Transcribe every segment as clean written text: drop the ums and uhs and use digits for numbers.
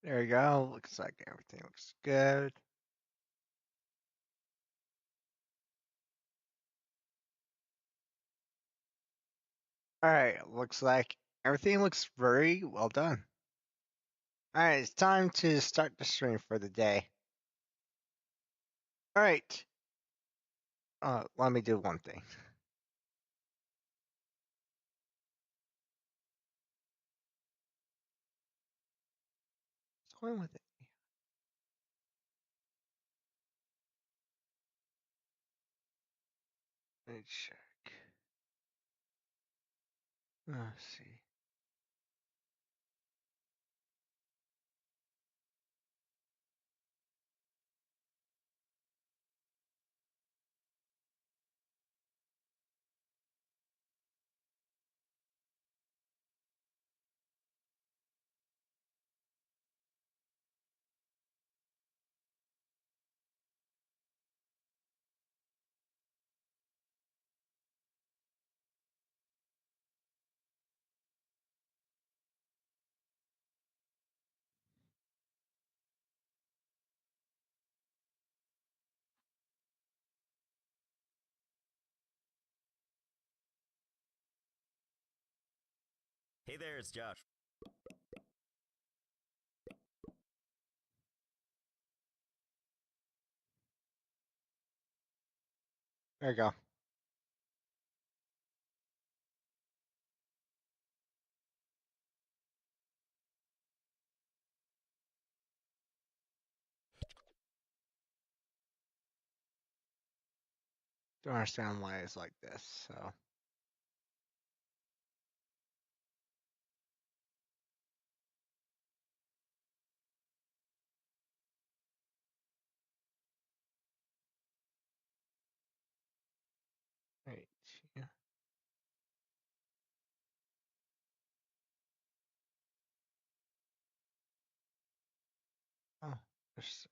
There you go. Looks like everything looks good. All right, looks like everything looks very well done. All right, it's time to start the stream for the day. All right, let me do one thing. What's going on with it? Let me check. Let's see. Hey there, it's Josh. There you go. Don't understand why it's like this. So, right. Yeah. Oh, there's,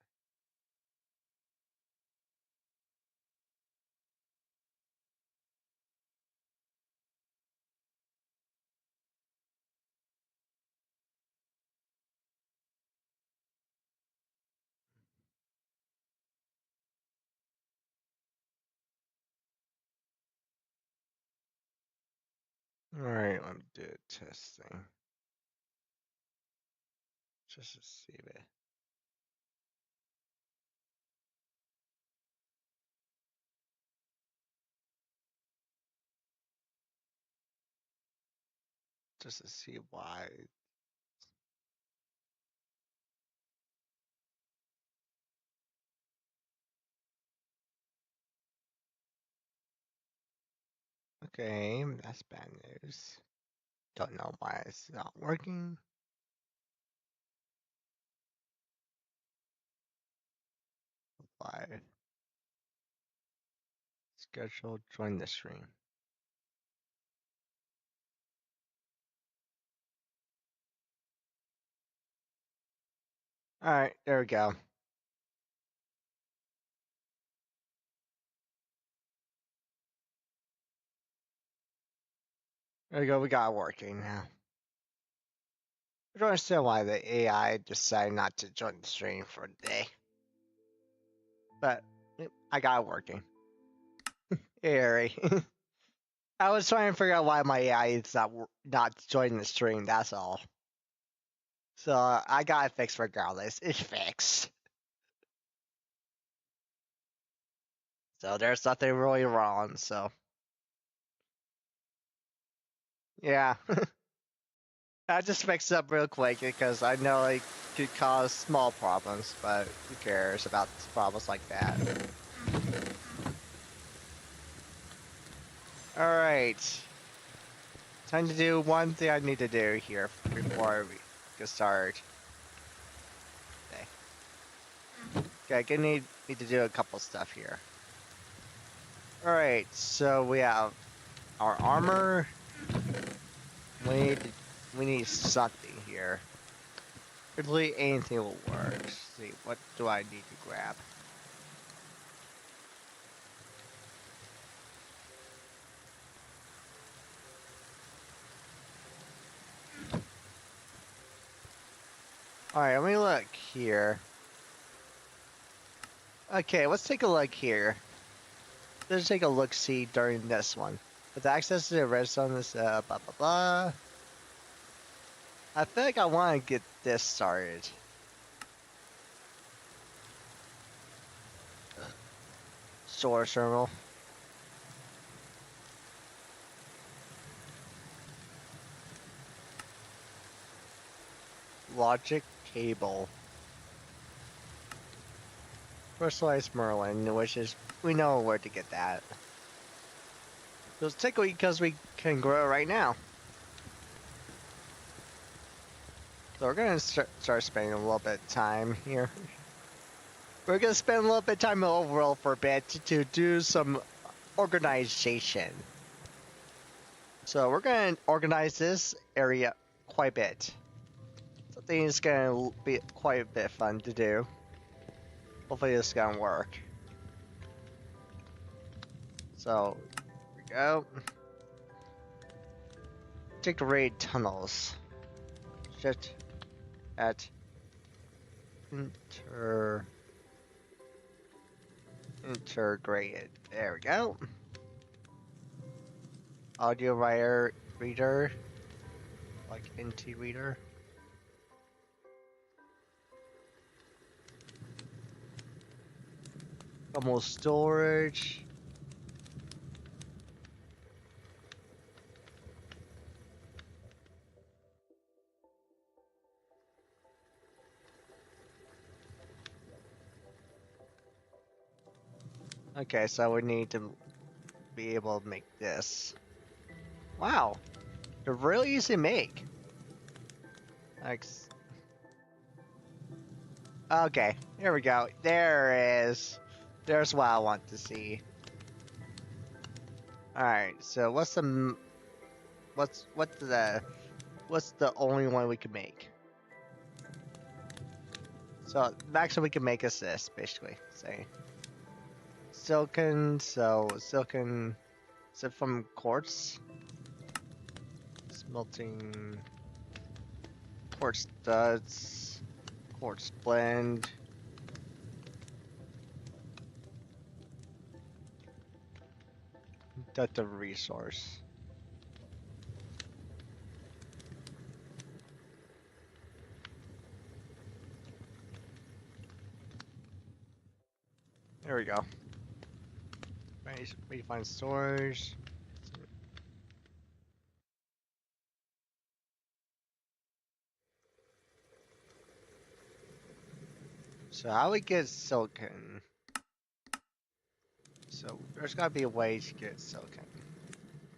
all right. Let me do a test thing just to see it. Just to see why. Okay, that's bad news. Don't know why it's not working. Live schedule. Join the stream. All right, there we go. There we go. We got it working now. I don't understand why the AI decided not to join the stream for the day, but I got it working. Hey, Harry. I was trying to figure out why my AI is not joining the stream. That's all. So I got it fixed regardless. It's fixed. So there's nothing really wrong. So yeah, I just fixed it up real quick because I know it could cause small problems, but who cares about problems like that? All right, time to do one thing I need to do here before we get started. Okay, okay, need to do a couple stuff here. All right, so we have our armor. We need something here. Literally anything will work. Let's see, what do I need to grab? Alright, let me look here. Okay, let's take a look here. Let's take a look-see during this one. With access to the redstone, this blah blah blah. I think I want to get this started. Storage terminal. Logic cable. Personalized Merlin, which is, we know where to get that. It's tickly because we can grow right now. So we're gonna start spending a little bit of time here. We're gonna spend a little bit of time overall for a bit to do some organization. So we're gonna organize this area quite a bit. So I think it's gonna be quite a bit fun to do. Hopefully this is gonna work. So, here we go. Take the raid tunnels. Shift at integrated. There we go. Audio writer reader. Like NT reader. Almost storage. Okay, so we need to be able to make this. Wow, they're really easy to make. Like, okay, here we go. There it is. There's what I want to see. All right, so what's the only one we can make? So maximum we can make is this, basically. Say silicon. So silicon. Is it from quartz? Smelting quartz studs. Quartz blend. Data resource. There we go. Refine storage. So how we get silicon? So there's gotta be a way to get silicon.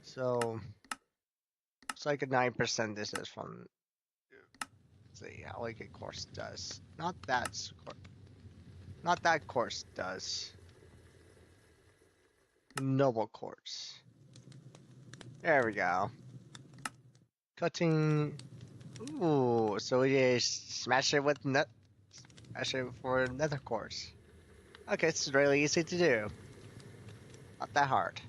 So it's like a 9% this is from, let's see how we get quartz dust. Not that quartz dust. Noble quartz. There we go. Cutting. Ooh, so we just smash it with smash it for nether quartz. Okay, it's really easy to do. Not that hard.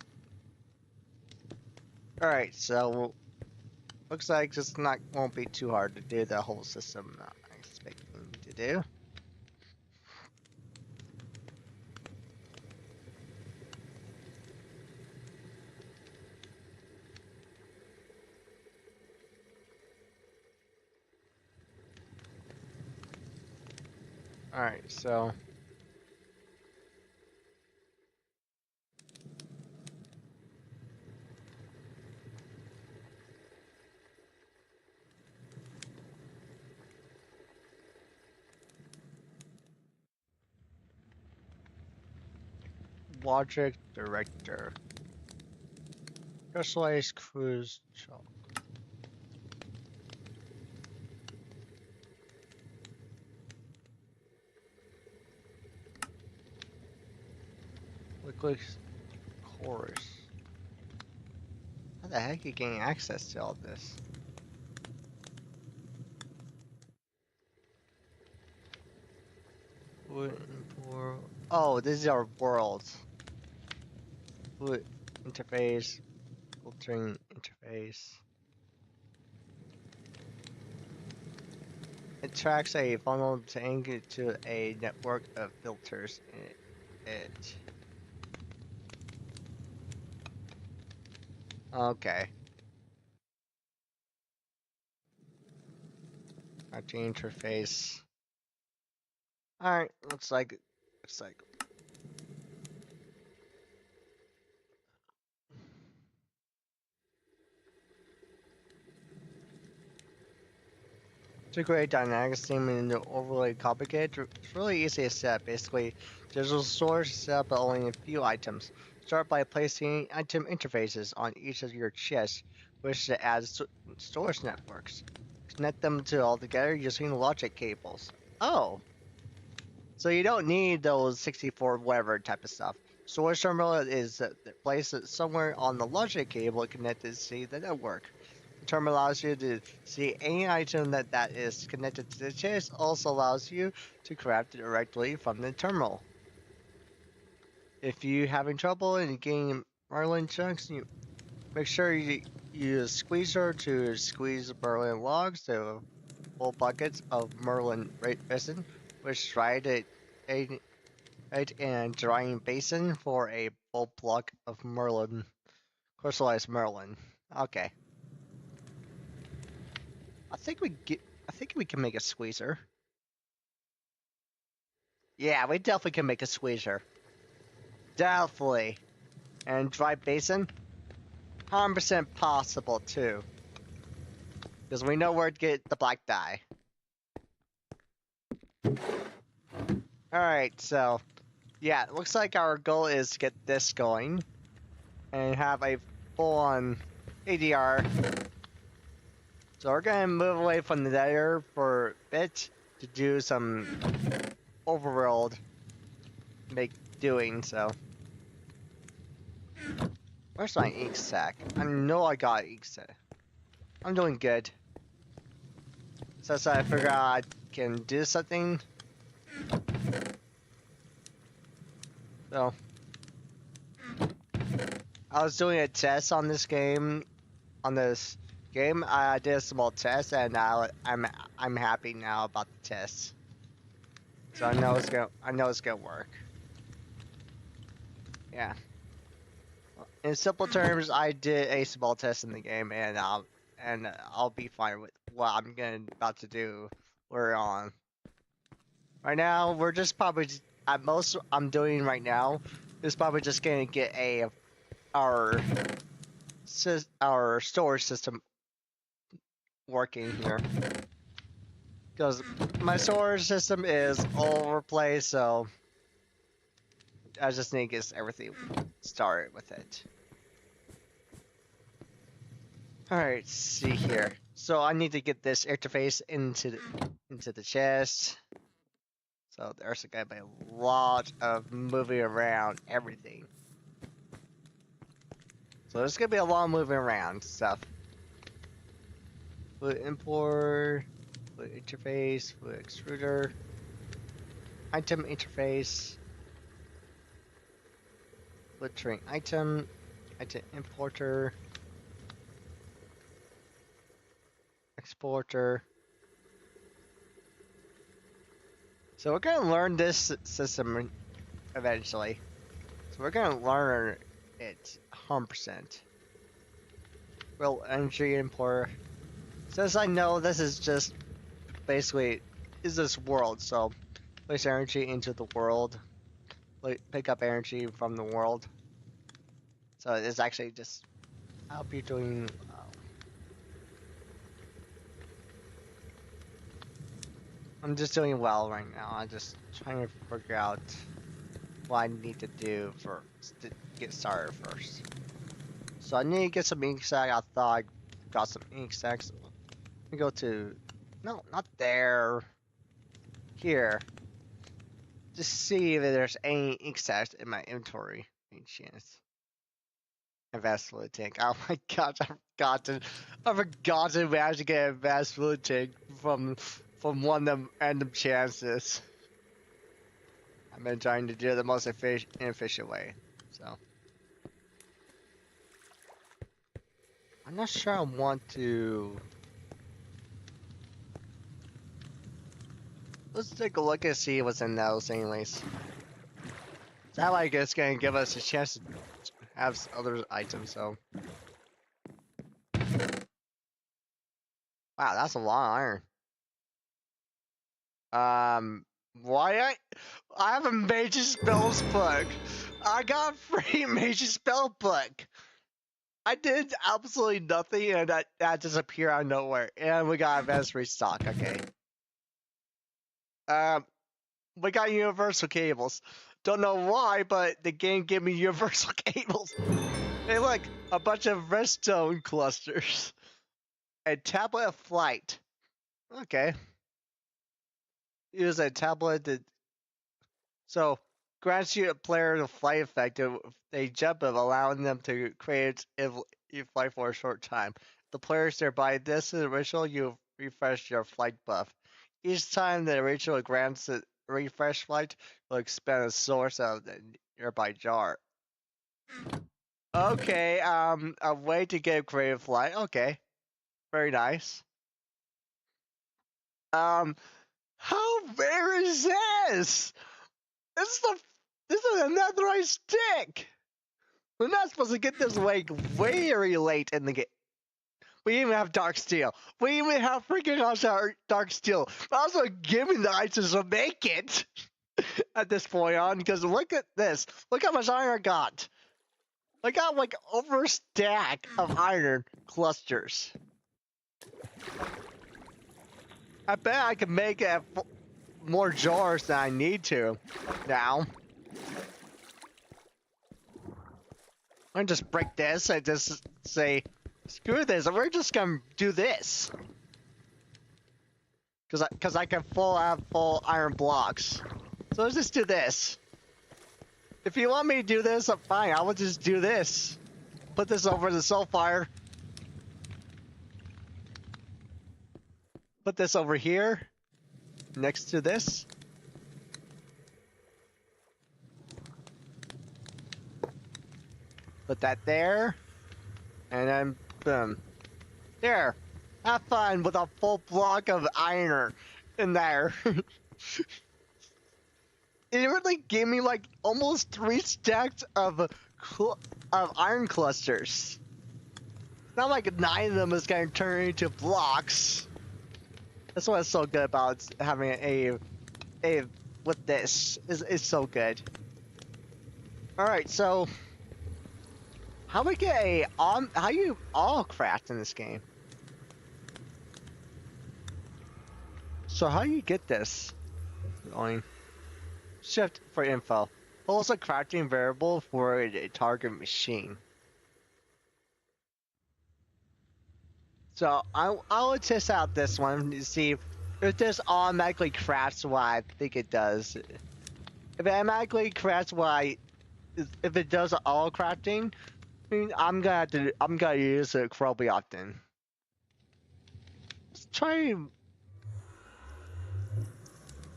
Alright, so looks like this won't be too hard to do the whole system I'm expecting to do. Alright, so logic director. Specialized cruise chalk. Liquid cores. How the heck are you getting access to all this? Oh, this is our world. Fluid interface, filtering interface. It tracks a funnel tank to a network of filters in it. Okay. Our interface. Alright, looks like to create dynamics seem overly complicated. It's really easy to set. Basically, digital storage set up only a few items. Start by placing item interfaces on each of your chests, which to add storage networks. Connect them to all together using logic cables. Oh, so you don't need those 64 whatever type of stuff. Storage terminal is placed somewhere on the logic cable connected to the network. The terminal allows you to see any item that is connected to the chest. Also allows you to craft it directly from the terminal. If you're having trouble in getting Merlin chunks, you make sure you use squeezer to squeeze Merlin logs to full buckets of Merlin resin, which dried it and drying basin for a full block of Merlin, crystallized Merlin. Okay, I think we get. I think we can make a squeezer. Yeah, we definitely can make a squeezer. Definitely. And dry basin, 100% possible too, because we know where to get the black dye. All right, so yeah, it looks like our goal is to get this going and have a full-on ADR. So we're gonna move away from the nether for a bit to do some overworld doing. So where's my ink sack? I know I got ink sack. I'm doing good. So I figure out I can do something. So I was doing a test on this game. I did a small test, and now I'm happy now about the test. So I know it's gonna work. Yeah. In simple terms, I did a small test in the game, and I'll be fine with what about to do. We're on right now. We're just probably at most I'm doing right now is probably just gonna get our our storage system working here, because my storage system is all over the place. So I just need to get everything started with it. Alright, let's see here. So I need to get this interface into the chest. So there's gonna be a lot of moving around everything. So there's gonna be a lot of moving around stuff. Fluid import, fluid interface, fluid extruder, item interface, fluid train item importer, exporter. So we're gonna learn this system eventually. So we're gonna learn it 100%. Real energy importer. Since I know this is just basically is this world, so place energy into the world, pick up energy from the world. So it's actually just I hope you're doing. I'm just doing well right now. I'm just trying to figure out what I need to do to get started first. So I need to get some ink sac. I thought I got some ink sacs. Let me go to no, not there. Here. Just see if there's any ink sacs in my inventory. Any chance? Advanced fluid tank. Oh my gosh, I forgot to manage to get advanced fluid tank from one of them random chances. I've been trying to do it the most inefficient way. So I'm not sure I want to. let's take a look and see what's in those anyways. That like it's gonna give us a chance to have other items, so. Wow, that's a lot of iron. Why I have a major spells book. I got a free major spell book. I did absolutely nothing and that disappeared out of nowhere. And we got advanced restock, okay. We got universal cables. Don't know why, but the game gave me universal cables. Hey look, a bunch of redstone clusters. A tablet of flight. Okay. Use a tablet to so grants you a player the flight effect of a jump of allowing them to create if you fly for a short time. The players thereby this is original you refresh your flight buff. Each time the original grants a refresh flight will expand the source of the nearby jar. Okay, a way to get a creative flight. Okay. Very nice. Um how rare is this? This is the this is a netherite stick. We're not supposed to get this like very late in the game. We even have dark steel. We even have freaking dark steel. But also give me the items to make it at this point on because look at this. Look how much iron I got. I got like over a stack of iron clusters. I bet I can make more jars than I need to now. I'm gonna just break this and just say, screw this, we're just gonna do this. Cause I can have full iron blocks. So let's just do this. If you want me to do this, I'm fine, I will just do this. Put this over the sulfire. Put this over here, next to this. Put that there, and then boom. There. Have fun with a full block of iron in there. It really gave me like almost 3 stacks of iron clusters. Not like 9 of them is gonna turn into blocks. That's what's so good about having a with this is so good. All right, so how we get how you all craft in this game? So how do you get this going? Shift for info. Holds a crafting variable for a target machine. So I'll test out this one to see if this automatically crafts what I think it does. If it automatically crafts if it does all crafting, I mean, I'm gonna use it probably often. Let's try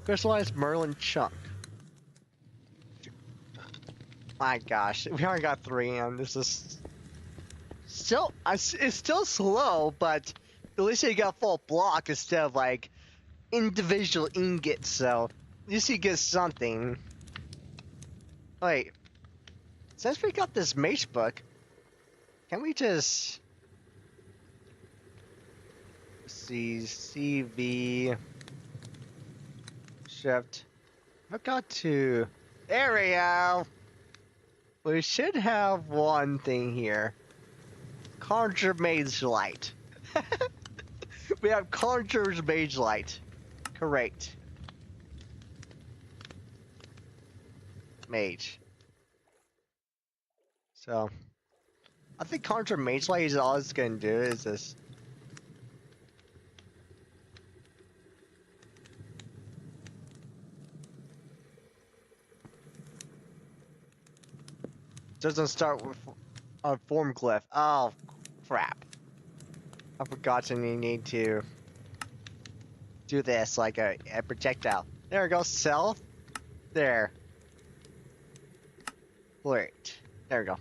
crystallized Merlin chunk. My gosh, we already got 3 and this is still it's still slow, but at least you got full block instead of like individual ingots, so at least you get something. Wait, since we got this mage book, can we just see CV shift? I got to there we go. We should have one thing here. Conjure Mage Light. We have Conjure's Mage Light. Correct. Mage. So, I think Conjure Mage Light is all it's gonna do is this. Doesn't start with a form glyph. Oh, crap. I forgot you need to do this like a projectile. There we go, self. There. Great. There we go.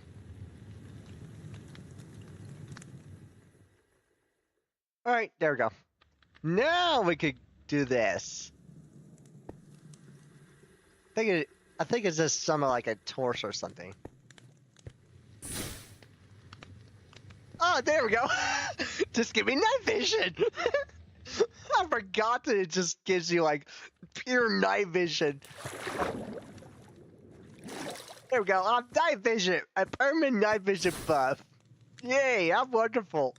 Alright, there we go. Now we could do this. I think it's just something like a torch or something. Oh, there we go. Just give me night vision. I forgot that it just gives you like pure night vision. There we go. I'm night vision. A permanent night vision buff. Yay! I'm wonderful.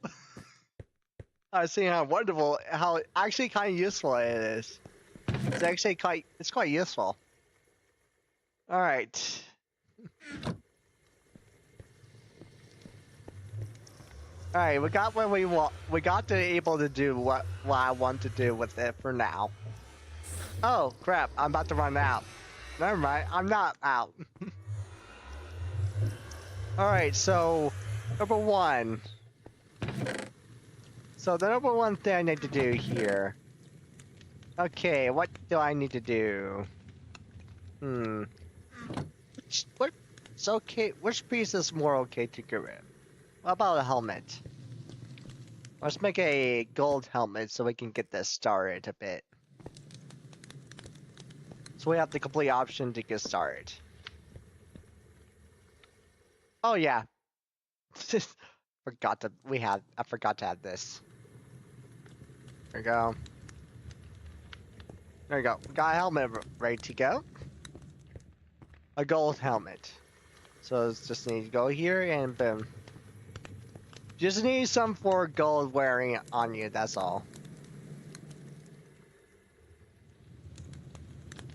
I've seen how wonderful, how actually kind of useful it is. It's actually quite useful. All right. All right, we got what we want. We got to able to do what I want to do with it for now. Oh crap! I'm about to run out. Never mind. I'm not out. All right. So number one. So the number one thing I need to do here. Okay, what do I need to do? What's okay? Which piece is more okay to get rid of? What about a helmet? Let's make a gold helmet so we can get this started a bit. So we have the complete option to get started. Oh yeah. I forgot to add this. There we go. There we go. We got a helmet ready to go. A gold helmet. So it's just need to go here and boom. Just need some for gold wearing on you, that's all.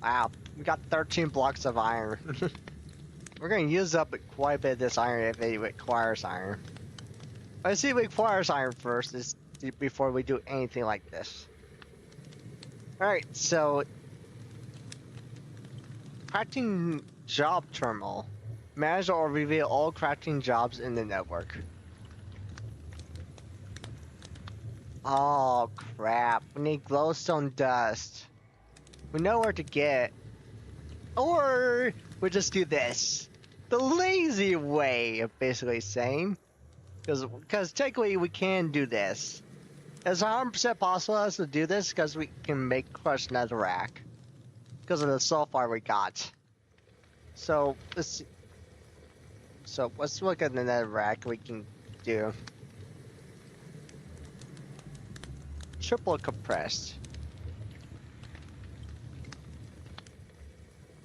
Wow, we got 13 blocks of iron. We're gonna use up quite a bit of this iron if it requires iron. Let's see if it requires iron first before we do anything like this. Alright, so crafting job terminal. Manage or reveal all crafting jobs in the network. Oh crap, we need glowstone dust. We know where to get. Or we just do this. The lazy way of basically saying. Because technically we can do this. It's 100% possible us to do this because we can make crushed netherrack. Because of the sulfur we got. So let's see. So let's look at the netherrack we can do. Triple compressed.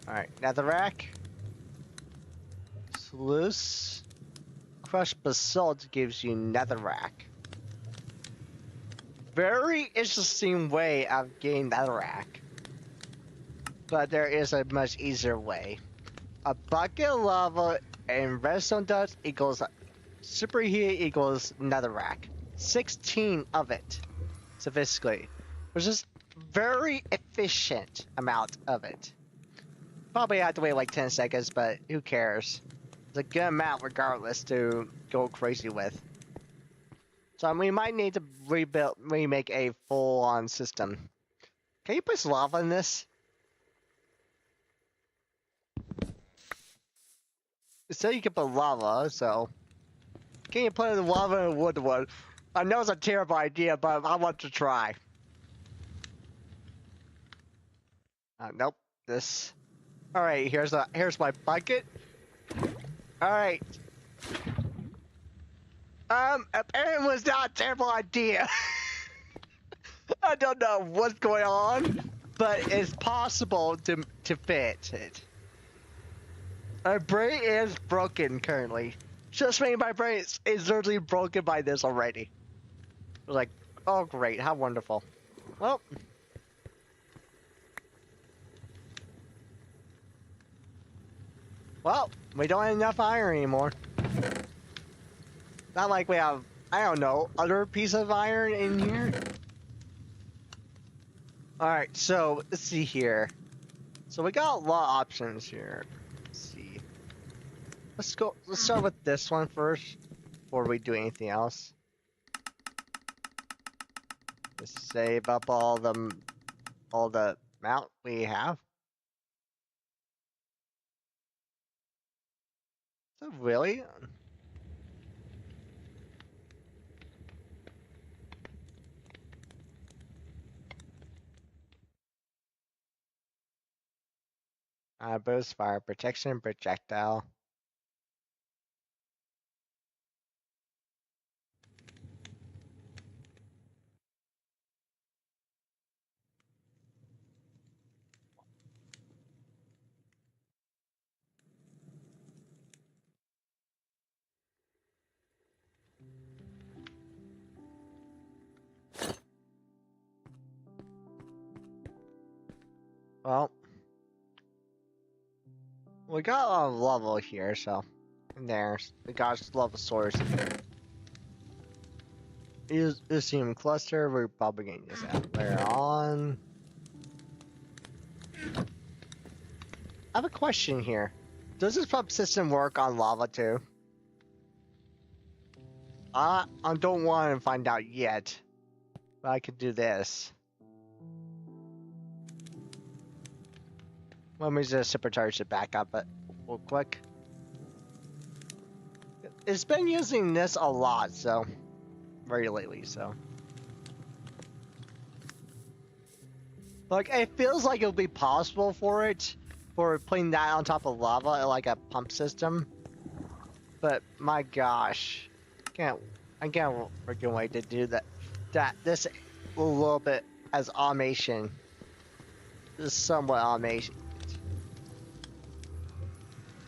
Alright, netherrack. Sluice. Crushed basalt gives you netherrack. Very interesting way of getting netherrack. But there is a much easier way. A bucket of lava and redstone dust equals superheat equals netherrack. 16 of it, sophistically, which is very efficient amount of it. Probably have to wait like 10 seconds, but who cares? It's a good amount regardless to go crazy with. So we might need to remake a full-on system. Can you put lava in this? It said you can put lava, so can you put the lava in a wood one? I know it's a terrible idea, but I want to try. Nope. This. All right. Here's my bucket. All right. Apparently it was not a terrible idea. I don't know what's going on, but it's possible to fit it. My brain is broken currently. Just me, my brain is literally broken by this already. I was like, oh great, how wonderful. Well, we don't have enough iron anymore. Not like we have, I don't know, other piece of iron in here. Alright, so let's see here. So we got a lot of options here. Let's see. Let's start with this one first before we do anything else. Just save up all the amount we have. So really? Boost fire protection projectile. Well, we got a level here, so there's we got level source. Use assume cluster. We're probably gonna use that later on. I have a question here. Does this pump system work on lava too? I don't want to find out yet, but I could do this. Let me just supercharge it back up, but real quick. It's been using this a lot, so very lately, so. Like, it feels like it'll be possible for putting that on top of lava, like a pump system. But my gosh, I can't freaking wait to do this a little bit as automation. This is somewhat automation.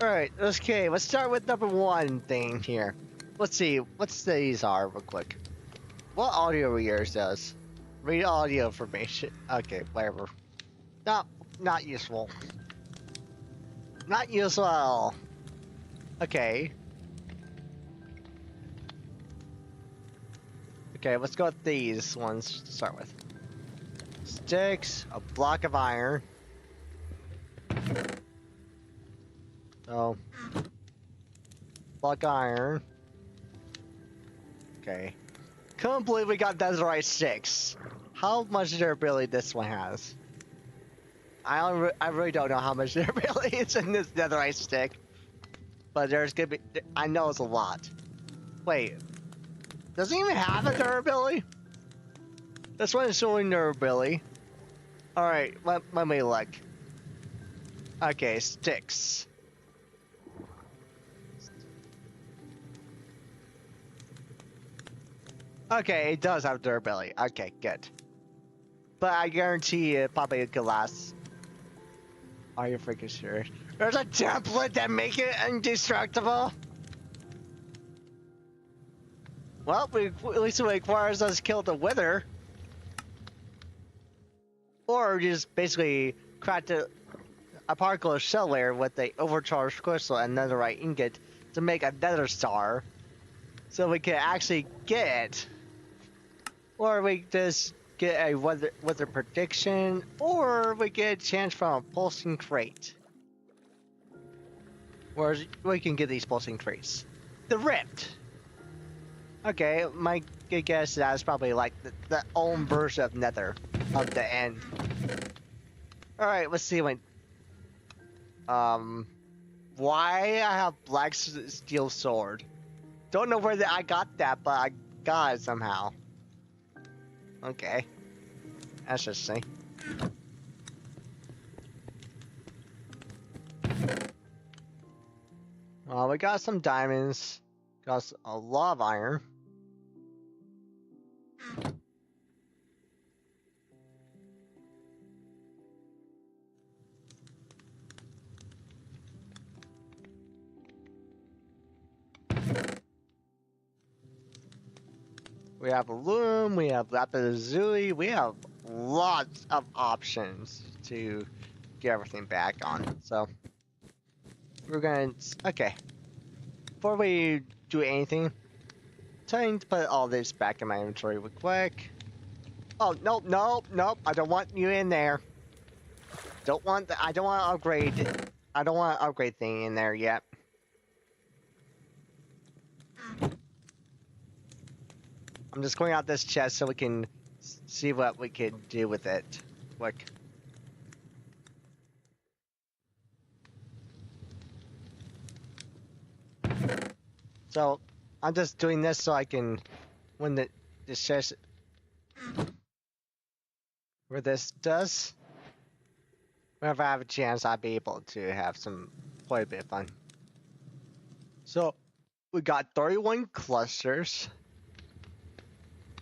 Alright, okay, let's start with number one thing here. Let's see, what these are real quick. What audio readers does? Read audio information. Okay, whatever. Not useful. Not useful at all. Okay. Okay, let's go with these ones to start with. Sticks, a block of iron. Oh. Block of iron. Okay. Can't believe we got Desirite sticks. How much durability this one has? I really don't know how much durability is in this netherite stick, but there's gonna be. I know it's a lot. Wait, does it even have a durability? This one is showing durability. All right, let me look. Okay, sticks. Okay, it does have durability. Okay, good. But I guarantee it probably could last. Are you freaking sure? There's a template that make it indestructible? Well, at least it requires us to kill the wither. Or just basically crack a particle shell layer with a overcharged crystal and netherite ingot to make a nether star. So we can actually get it. Or we just get a weather prediction, or we get a chance from a pulsing crate. Or we can get these pulsing crates. The Rift. Okay, my good guess that's probably like the own version of Nether of the end. Alright, let's see when. Why I have black steel sword? Don't know where I got that, but I got it somehow. Okay. That's interesting. Well, we got some diamonds. Got a lot of iron. We have a loom, we have lapis lazuli, we have lots of options to get everything back on. So we're gonna okay. Before we do anything, time to put all this back in my inventory real quick. Oh nope, nope, nope! I don't want you in there. I don't want to upgrade. I don't want to upgrade thing in there yet. I'm just going out this chest so we can see what we can do with it. Quick. So I'm just doing this so I can, when the chest, where this does. Whenever I have a chance, I'll be able to have some quite a bit of fun. So we got 31 clusters.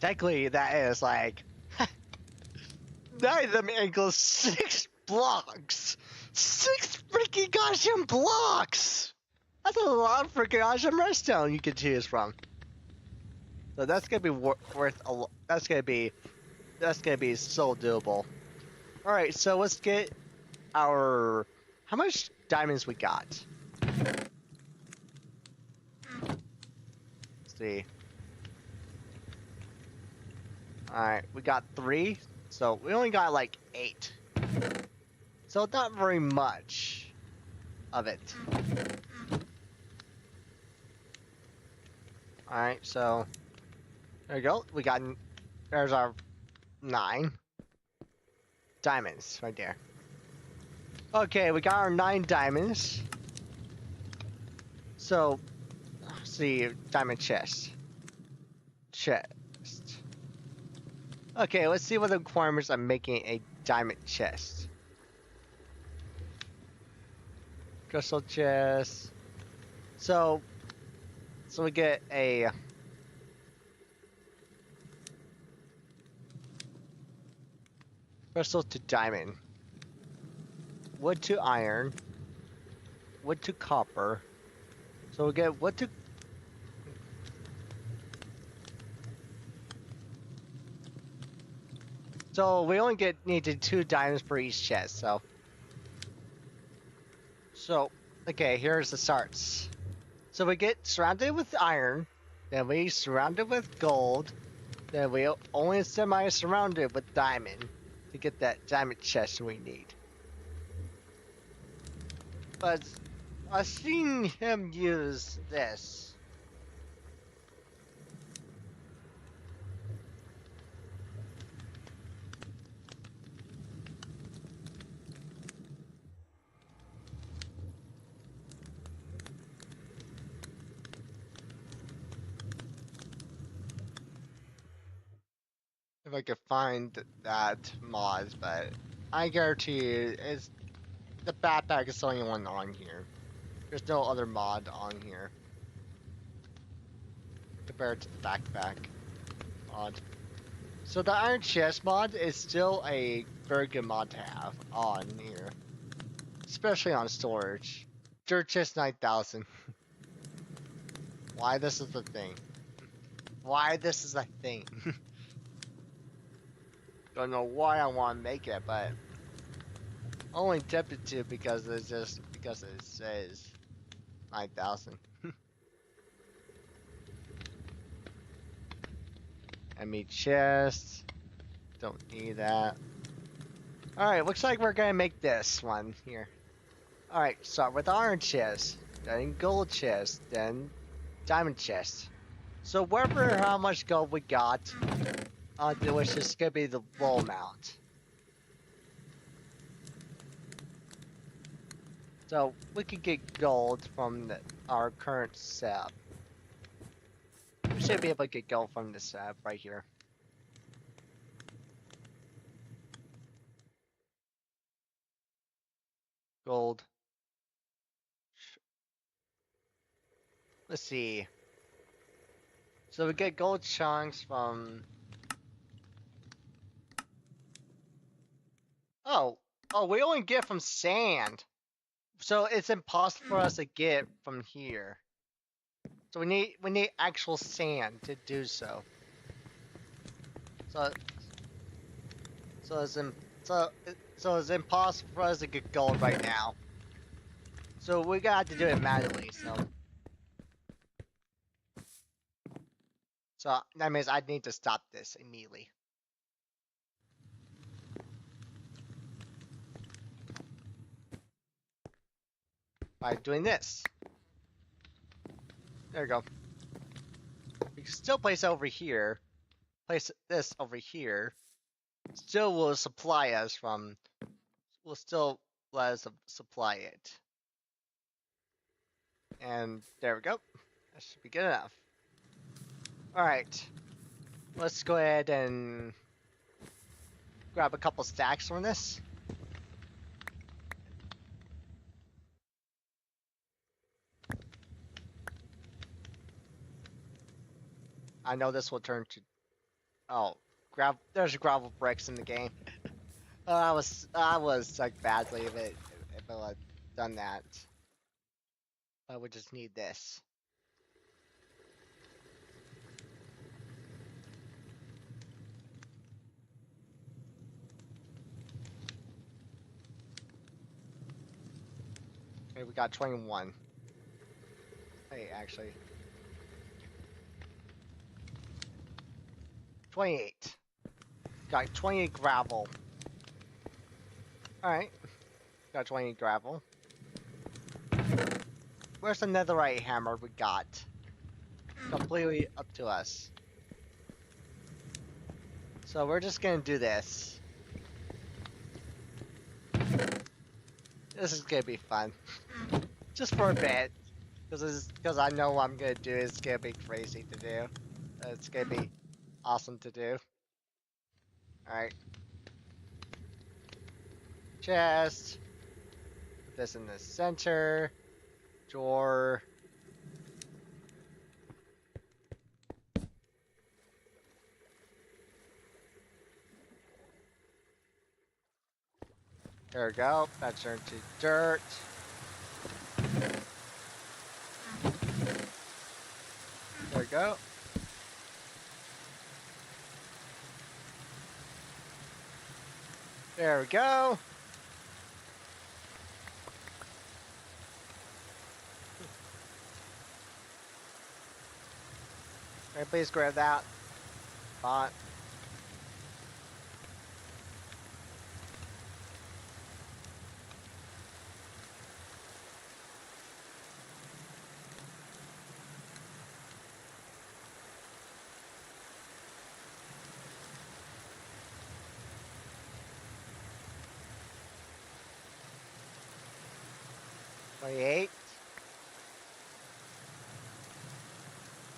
Technically, that is like 9 of them equals 6 blocks. 6 freaking goddamn blocks. That's a lot of freaking awesome redstone you can choose from. So that's gonna be worth a lot. That's gonna be so doable. All right, so let's get our how much diamonds we got. Let's see. All right, we got 3, so we only got like 8. So not very much of it. All right, so there you go. We got there's our 9 diamonds right there. Okay, we got our 9 diamonds. So let's see, diamond chest. Okay, let's see what the requirements of making a diamond chest. Crystal chest. So we get a crystal to diamond, wood to iron, wood to copper. So we get wood to So we only needed 2 diamonds per each chest. So okay, here's the starts. So we get surrounded with iron, then we surrounded with gold, then we only semi-surrounded with diamond to get that diamond chest we need. But I've seen him use this. If I could find that mod, but I guarantee you, it's the backpack is the only one on here. There's no other mod on here compared to the backpack mod. So the Iron Chest mod is still a very good mod to have on here, especially on storage. Dirt Chest 9000. Why this is the thing? Why this is a thing? Don't know why I want to make it, but only tempted to because it says 9,000. Enemy chest. Don't need that. Alright, looks like we're gonna make this one here. Alright, start with iron chest, then gold chest, then diamond chest. So whatever how much gold we got, which is gonna be the low amount. So we could get gold from our current setup. We should be able to get gold from this setup right here. Gold. Let's see. So we get gold chunks from... Oh, we only get from sand. So it's impossible for us to get from here. So we need actual sand to do so. So it's impossible for us to get gold right now. So we gotta have to do it manually. So that means I need to stop this immediately by doing this. There we go. We can still place it over here. Place this over here. Still will supply us from. Will still let us supply it. And there we go. That should be good enough. Alright. Let's go ahead and grab a couple stacks from this. I know this will turn to. Oh, there's gravel bricks in the game. I was like badly if I had done that. I would just need this. Okay, we got 21. Hey, actually, 28. Got 28 gravel. All right, got 20 gravel. Where's the netherite hammer we got? Completely up to us. So we're just gonna do this. This is gonna be fun, just for a bit, because I know what I'm gonna do is gonna be crazy to do. It's gonna be awesome to do. All right, chest. Put this in the center. Drawer. There we go. That turned to dirt. There we go. There we go. Can I please grab that? Font. $28.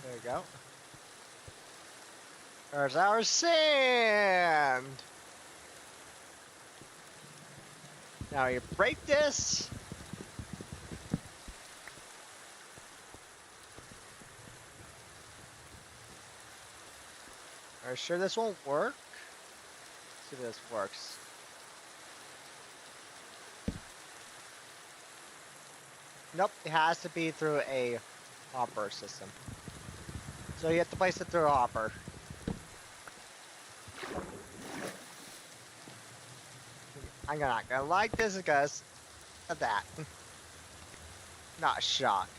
There we go. There's our sand. Now you break this. Are you sure this won't work? Let's see if this works. Nope, it has to be through a hopper system. So you have to place it through a hopper. I'm not gonna like this because of that. Not shocked.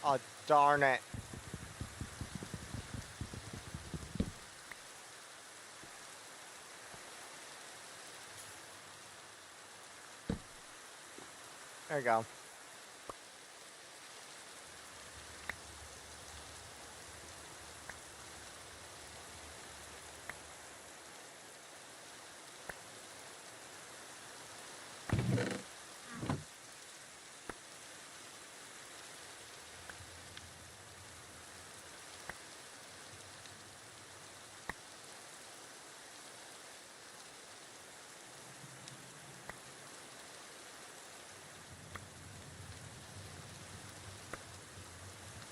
Oh, darn it. There you go.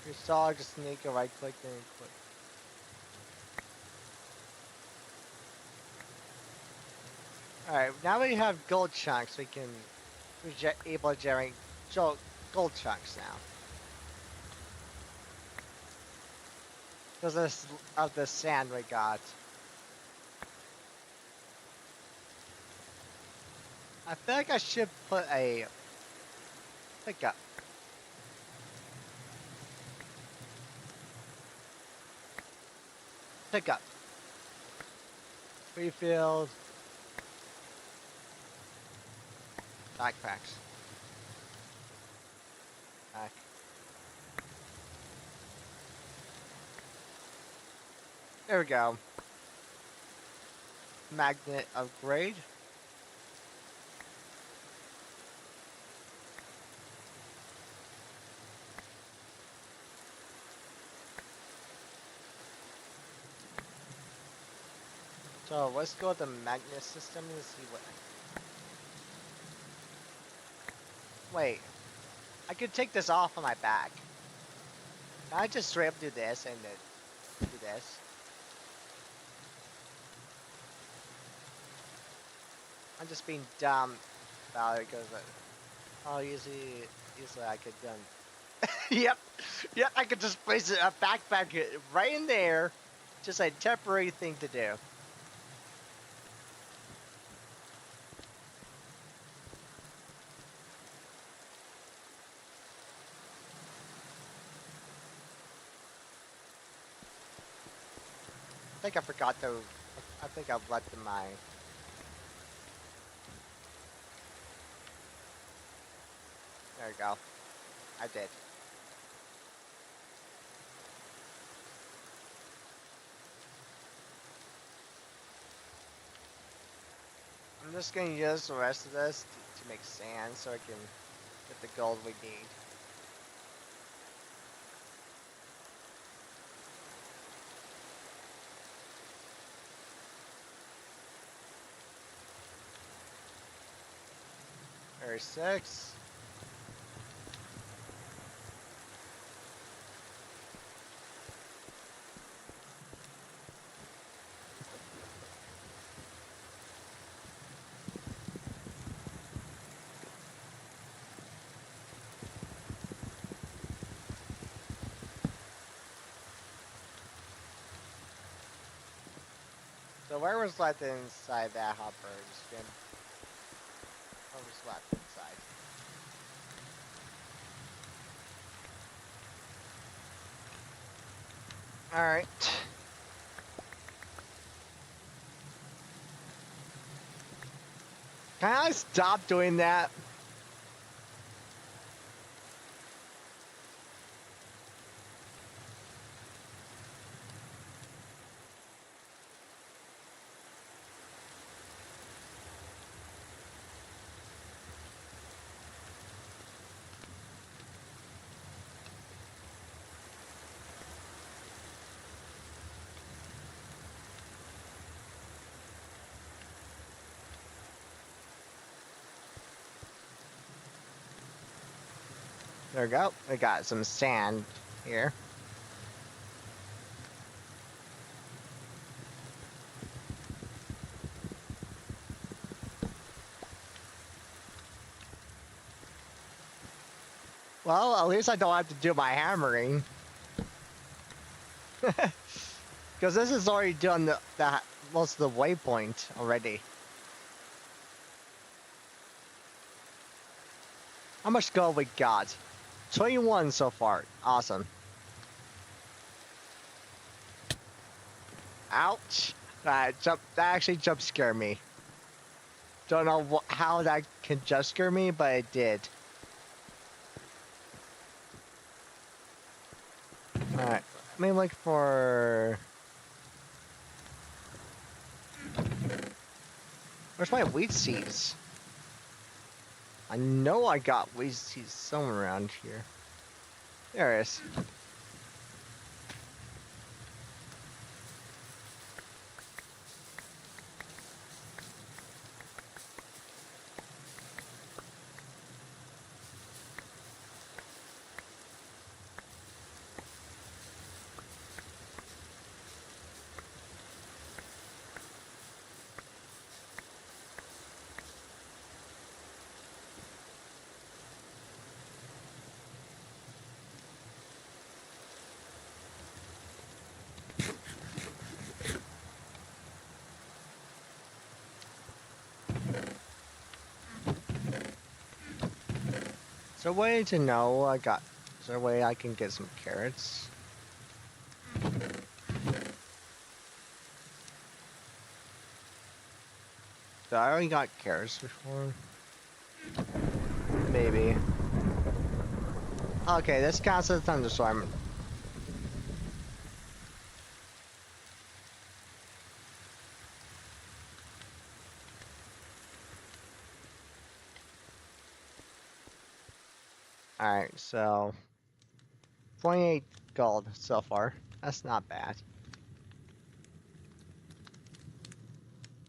You saw just make a right click and click. Alright, now we have gold chunks, we're able to generate gold chunks now. Because of the sand we got. I feel like I should put a pickup. Pickup. Refilled. Backpacks. Back. There we go. Magnet upgrade. So let's go to the magnet system and see what. Wait, I could take this off on my back. Can I just straight up do this and then do this? I'm just being dumb about it because oh, usually I could yep, yep. I could just place a backpack right in there, just a temporary thing to do. I think I forgot to. I think I've left my. There you go. I did. I'm just gonna use the rest of this to make sand so I can get the gold we need. There's 6. So where was left inside that hopper? Jim? What was left inside? Alright. Can I stop doing that? There we go. We got some sand here. Well, at least I don't have to do my hammering. Because this is already done the most of the waypoint already. How much gold we got? 21 so far. Awesome. Ouch. That actually jump scared me. Don't know how that can jump scare me, but it did. Alright. Let me look for... Where's my wheat seeds? I know I got wheat seeds somewhere around here. There it is. Is there a way to know is there a way I can get some carrots? Did I already got carrots before? Maybe. Okay, this counts as a thunderstorm. Alright, so 28 gold so far. That's not bad.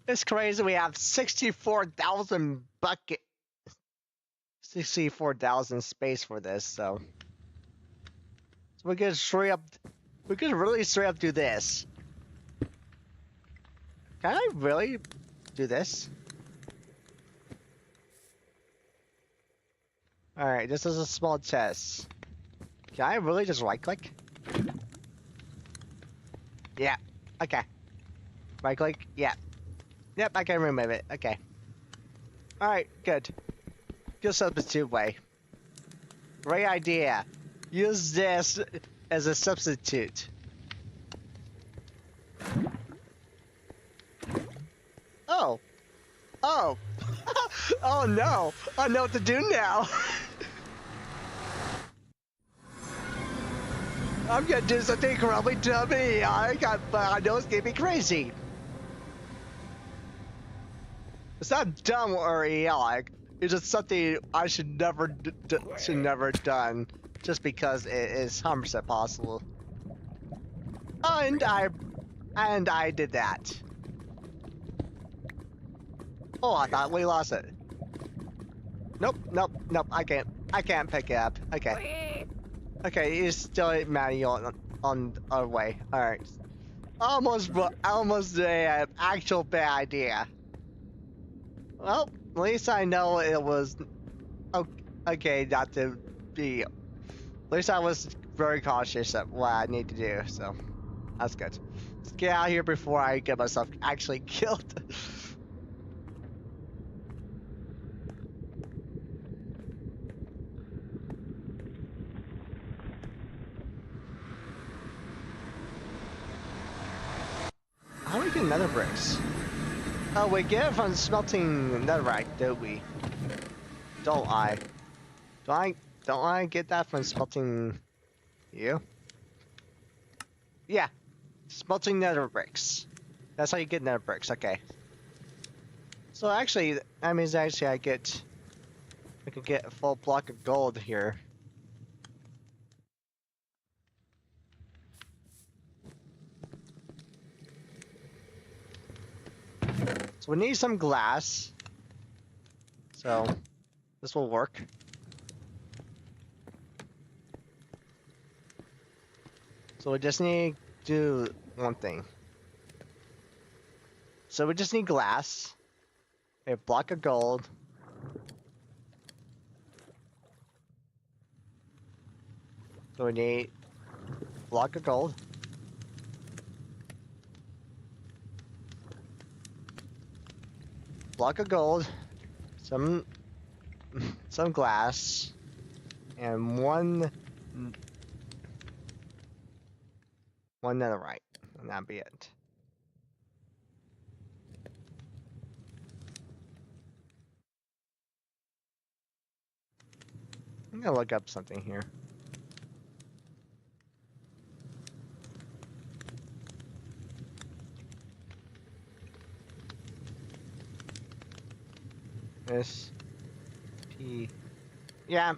It's crazy. We have 64,000 bucket, 64,000 space for this. So we could straight up, we could really straight up do this. Can I really do this? All right, this is a small test. Can I really just right click? Yeah. Okay. Right click. Yeah. Yep, I can remove it. Okay. All right. Good. Good substitute way. Great idea. Use this as a substitute. Oh. Oh. Oh no. I know what to do now. I'm gonna do something incredibly dummy. I know it's gonna be crazy. It's not dumb or idiotic. It's just something I should never done, just because it is 100% possible. And I did that. Oh, I thought we lost it. Nope, nope, nope. I can't pick it up. Okay. Okay, it's still manual on our way. All right. Almost a actual bad idea. Well, at least I know it was okay not to be. At least I was very cautious of what I need to do, so that's good. Let's get out of here before I get myself actually killed. How do we get nether bricks? Oh, we get it from smelting netherite, don't we? Don't I? Don't I get that from smelting you? Yeah, smelting nether bricks. That's how you get nether bricks. Okay. So actually, that means actually I could get a full block of gold here. So we need some glass. So this will work. So we just need to do one thing. So we just need glass, a block of gold, so we need a block of gold, block of gold, some glass, and one netherite, and that'd be it. I'm gonna look up something here. S P. Yeah.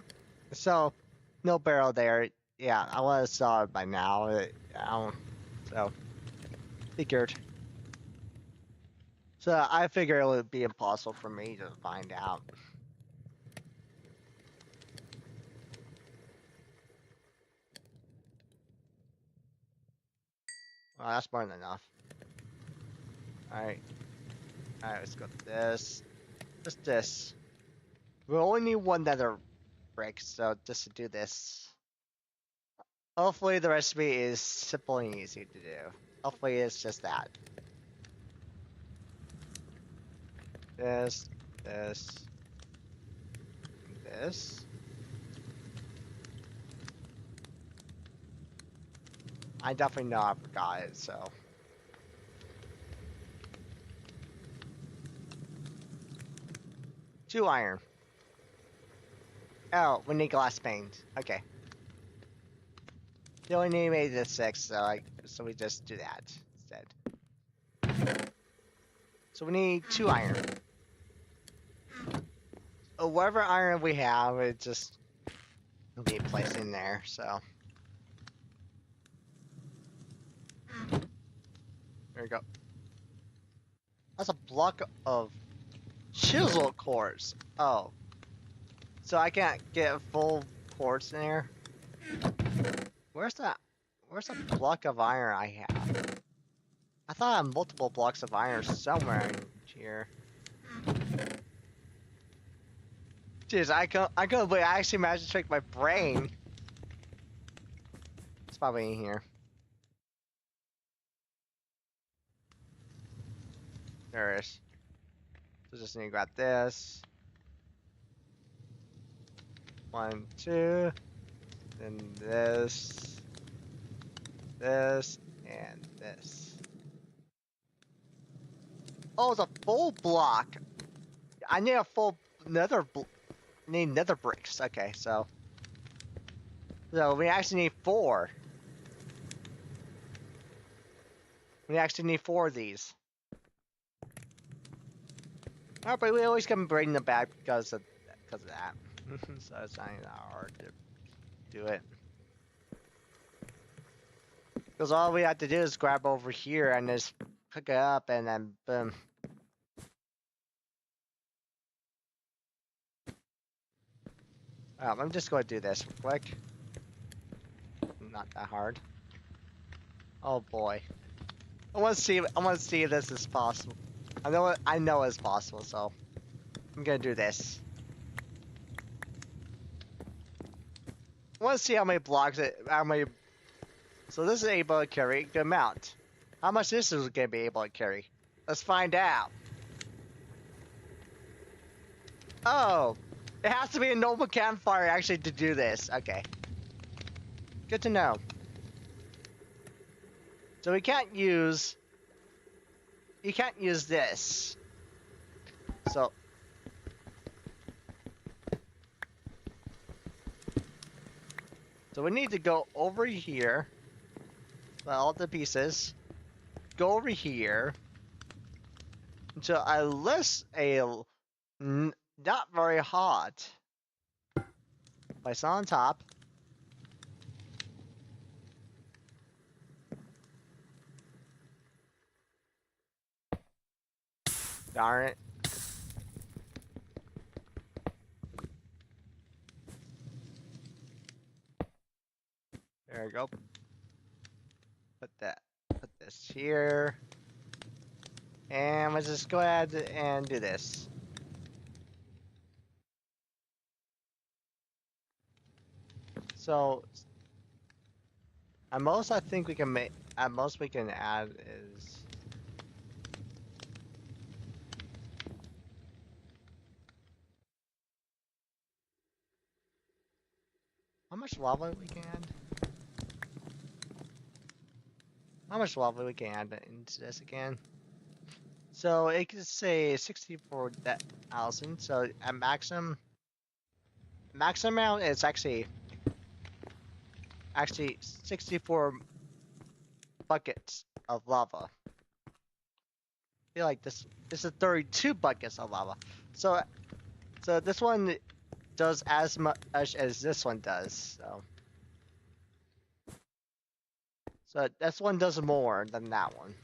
So no barrel there. Yeah, I would have saw it by now. So figured. So I figured it would be impossible for me to find out. Well, that's more than enough. Alright. Alright, let's go to this. Just this. We only need one nether brick, so just to do this. Hopefully the recipe is simple and easy to do. Hopefully it's just that. This, this, this. I definitely know I forgot it, so. 2 iron. Oh, we need glass panes. Okay. You only need made this 6, so we just do that instead. So we need 2 iron. Whatever iron we have, it just will be placed in there, so. There we go. That's a block of chisel quartz. Oh, so I can't get full quartz in there. Where's that? Where's the block of iron I have? I thought I had multiple blocks of iron somewhere in here. Jeez, I can't believe I actually managed to trick my brain. It's probably in here. There it is. So just need to grab this. 1, 2. Then this. This. And this. Oh, it's a full block. I need a full nether need nether bricks. Okay, so we actually need 4. We actually need 4 of these. Oh, but we always can bring them back because of that. So it's not even that hard to do it. Because all we have to do is grab over here and just pick it up and then boom. I'm just going to do this real quick. Not that hard. Oh boy. I want to see if this is possible. I know it's possible, so I'm gonna do this. I want to see how many blocks so this is able to carry a good amount. How much this is gonna be able to carry? Let's find out. Oh, it has to be a normal campfire actually to do this. Okay. Good to know. So you can't use this. So we need to go over here. Well, the pieces. Go over here until I list a not very hot. Place on top. Darn it. There we go. Put this here. And let's just go ahead and do this. So at most I think we can make at most we can add is how much lava we can add? How much lava we can add into this again? So it could say 64,000. So at maximum amount is actually 64 buckets of lava. I feel like this is 32 buckets of lava. So this one does as much as this one does. So this one does more than that one.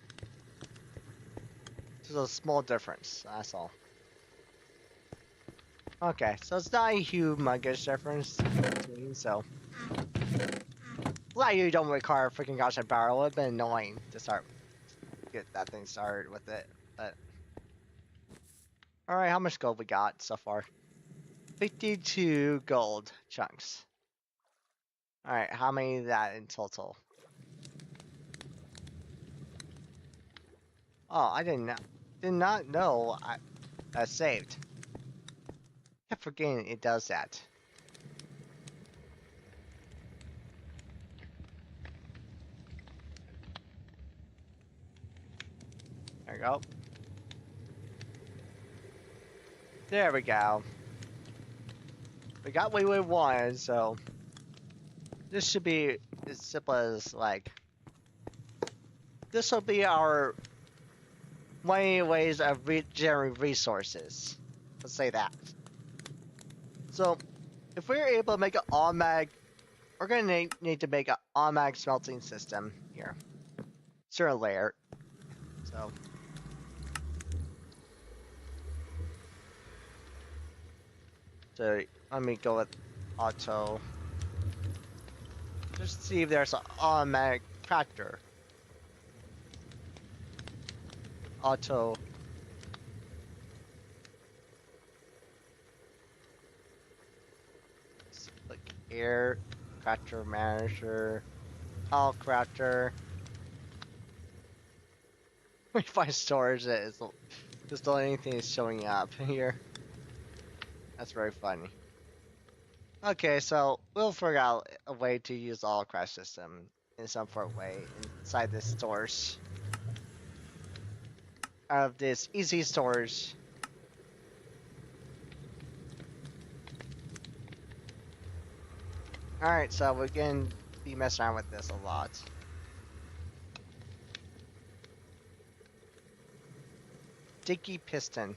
Just a small difference. That's all. Okay, so it's not a humongous difference between. So glad you don't require freaking gosh and power. It would have been annoying to get that thing started with it. But all right, how much gold we got so far? 52 gold chunks. All right, how many is that in total? Oh, I did not know I saved. I kept forgetting it does that. There we go. There we go. We got what we wanted, so this should be as simple as like this will be our many ways of generating resources. Let's say that. So if we're able to make an automatic, we're gonna need to make an automatic smelting system here. Certain layer. So So let me go with auto. Just see if there's an automatic tractor. Auto. Like air tractor manager. All tractor. We find storage that is just the only thing is showing up here. That's very funny. Okay, so we'll figure out a way to use all crash system in some sort of way inside this storage. Of this easy storage. Alright, so we're gonna be messing around with this a lot. Sticky piston.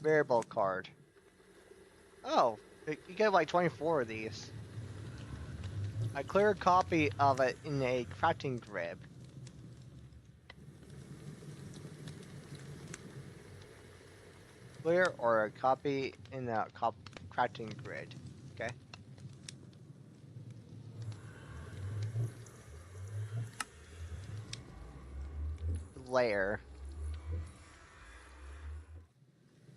Variable card. Oh, you get like 24 of these. A clear copy of it in a crafting grid. Clear or a copy in a crafting grid. Okay. Layer.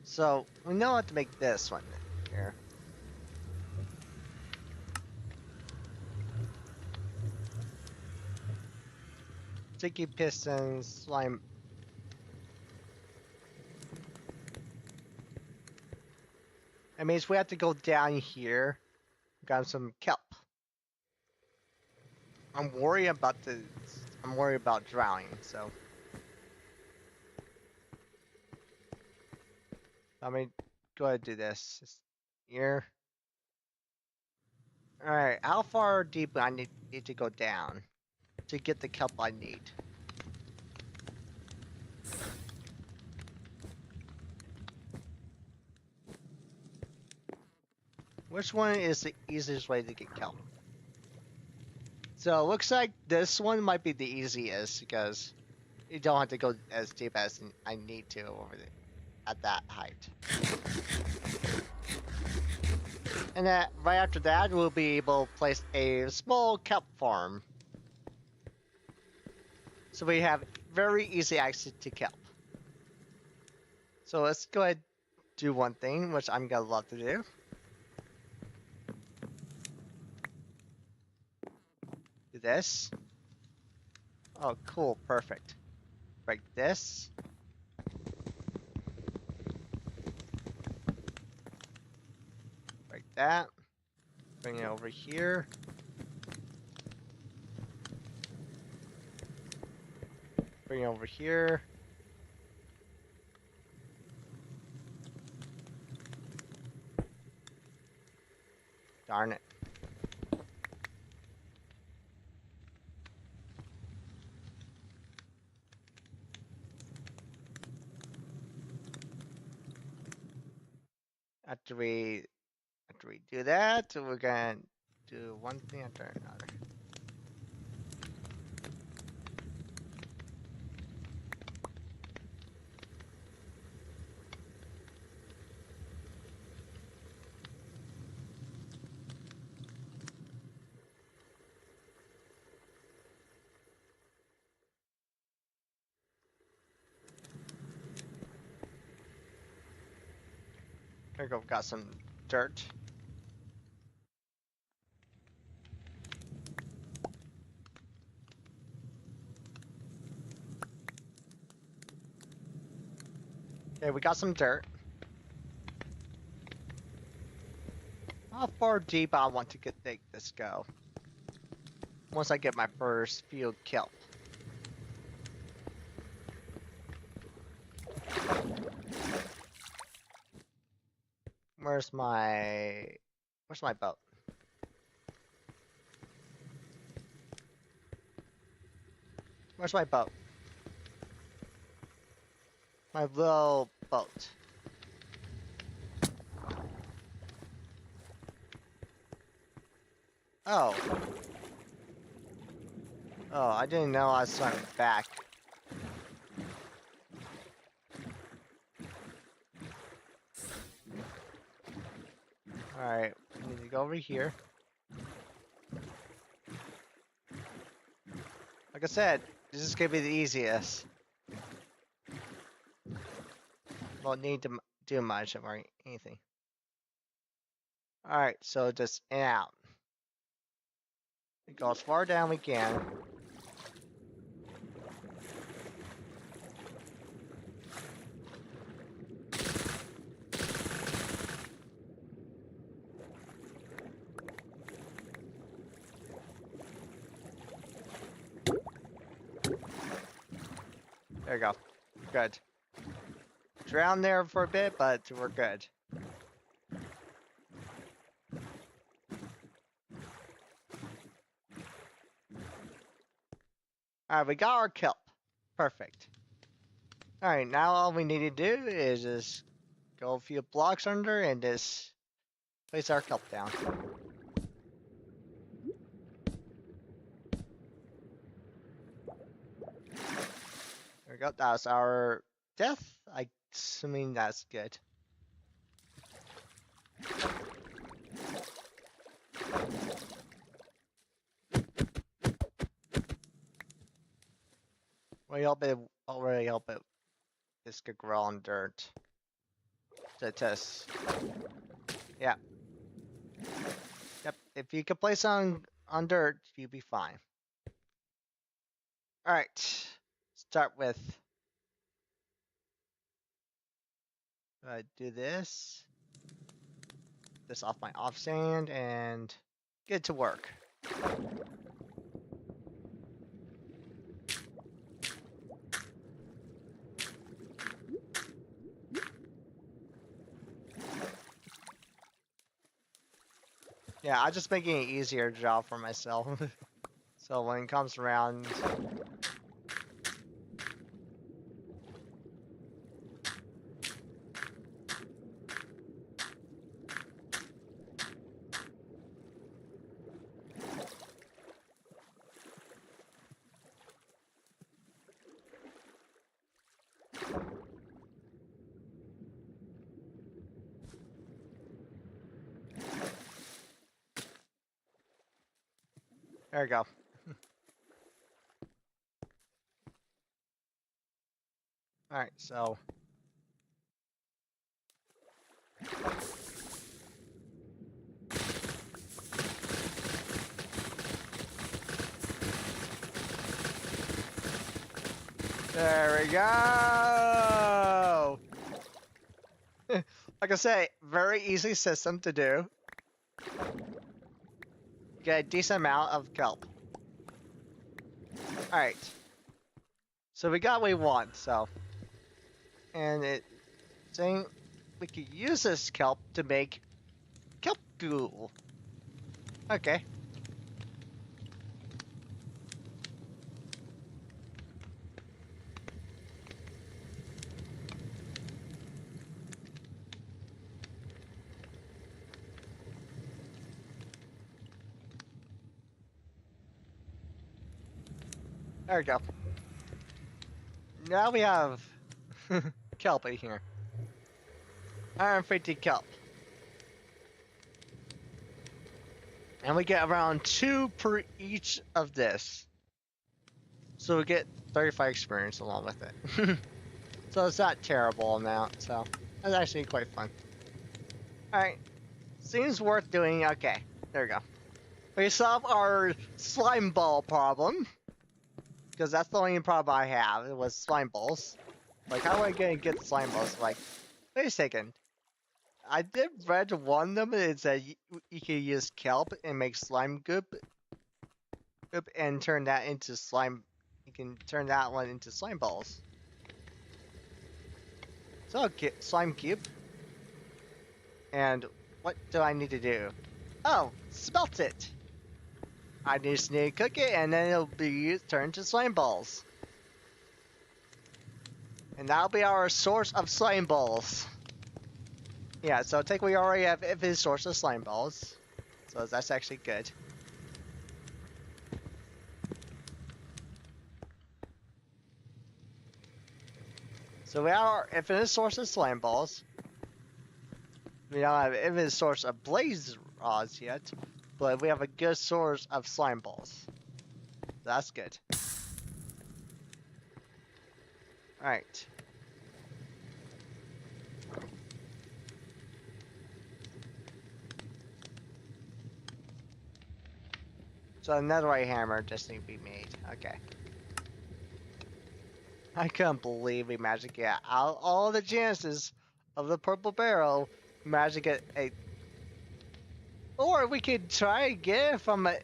So we know how to make this one here. Sticky pistons, slime. That means we have to go down here. Got some kelp. I'm worried about drowning, so let me go ahead and do this. Just here. Alright, how far deep do I need to go down to get the kelp I need? Which one is the easiest way to get kelp? So it looks like this one might be the easiest because you don't have to go as deep as I need to at that height. And then right after that, we'll be able to place a small kelp farm. So we have very easy access to kelp. So let's go ahead and do one thing, which I'm gonna love to do. Do this. Oh, cool, perfect. Break this. Break that. Bring it over here. Bring it over here. Darn it. After we do that, we're gonna do one thing after another. Here we go, got some dirt. Okay, we got some dirt. How far deep I want to make this go? Once I get my first field kelp. Where's my boat? Where's my boat? My little boat. Oh. Oh, I didn't know I was swimming back. Alright, we need to go over here. Like I said, this is gonna be the easiest. Won't need to do much or anything. Alright, so just in and out. We go as far down we can. There you go. Good. Drown there for a bit, but we're good. Alright, we got our kelp. Perfect. Alright, now all we need to do is just go a few blocks under and just place our kelp down. There we go. That's our death. I assuming that's good. We hope it already help it. This could grow on dirt. To test. Yeah. Yep. If you could place on dirt, you'd be fine. Alright. Start with do this. This off my off sand and get to work. Yeah, I'm just making it easier job for myself. So when it comes around, there you go. Alright, so there we go. Like I say, very easy system to do. Get a decent amount of kelp. Alright. So we got what we want, so. And it's saying we could use this kelp to make kelp goo. Okay. There we go. Now we have kelp in here. 150 kelp. And we get around 2 per each of this. So we get 35 experience along with it. So it's not terrible amount, so that's actually quite fun. Alright. Seems worth doing. Okay. There we go. We solved our slime ball problem. Because that's the only problem I have. It was slime balls. Like, how am I gonna get slime balls? Like, wait a second. I did read one of them. It said you can use kelp and make slime goop, and turn that into slime. You can turn that one into slime balls. So slime cube. And what do I need to do? Oh, smelt it. I just need to cook it, and then it'll be turned to slime balls. And that'll be our source of slime balls. Yeah, so take we already have his source of slime balls. So that's actually good. So we have our infinite source of slime balls. We don't have any source of blaze rods yet, but we have a good source of slime balls. That's good. Alright. So another white hammer just need to be made. Okay. I couldn't believe we managed to get out all the chances of the purple barrel. Managed to get a. Or we could try and get it from a.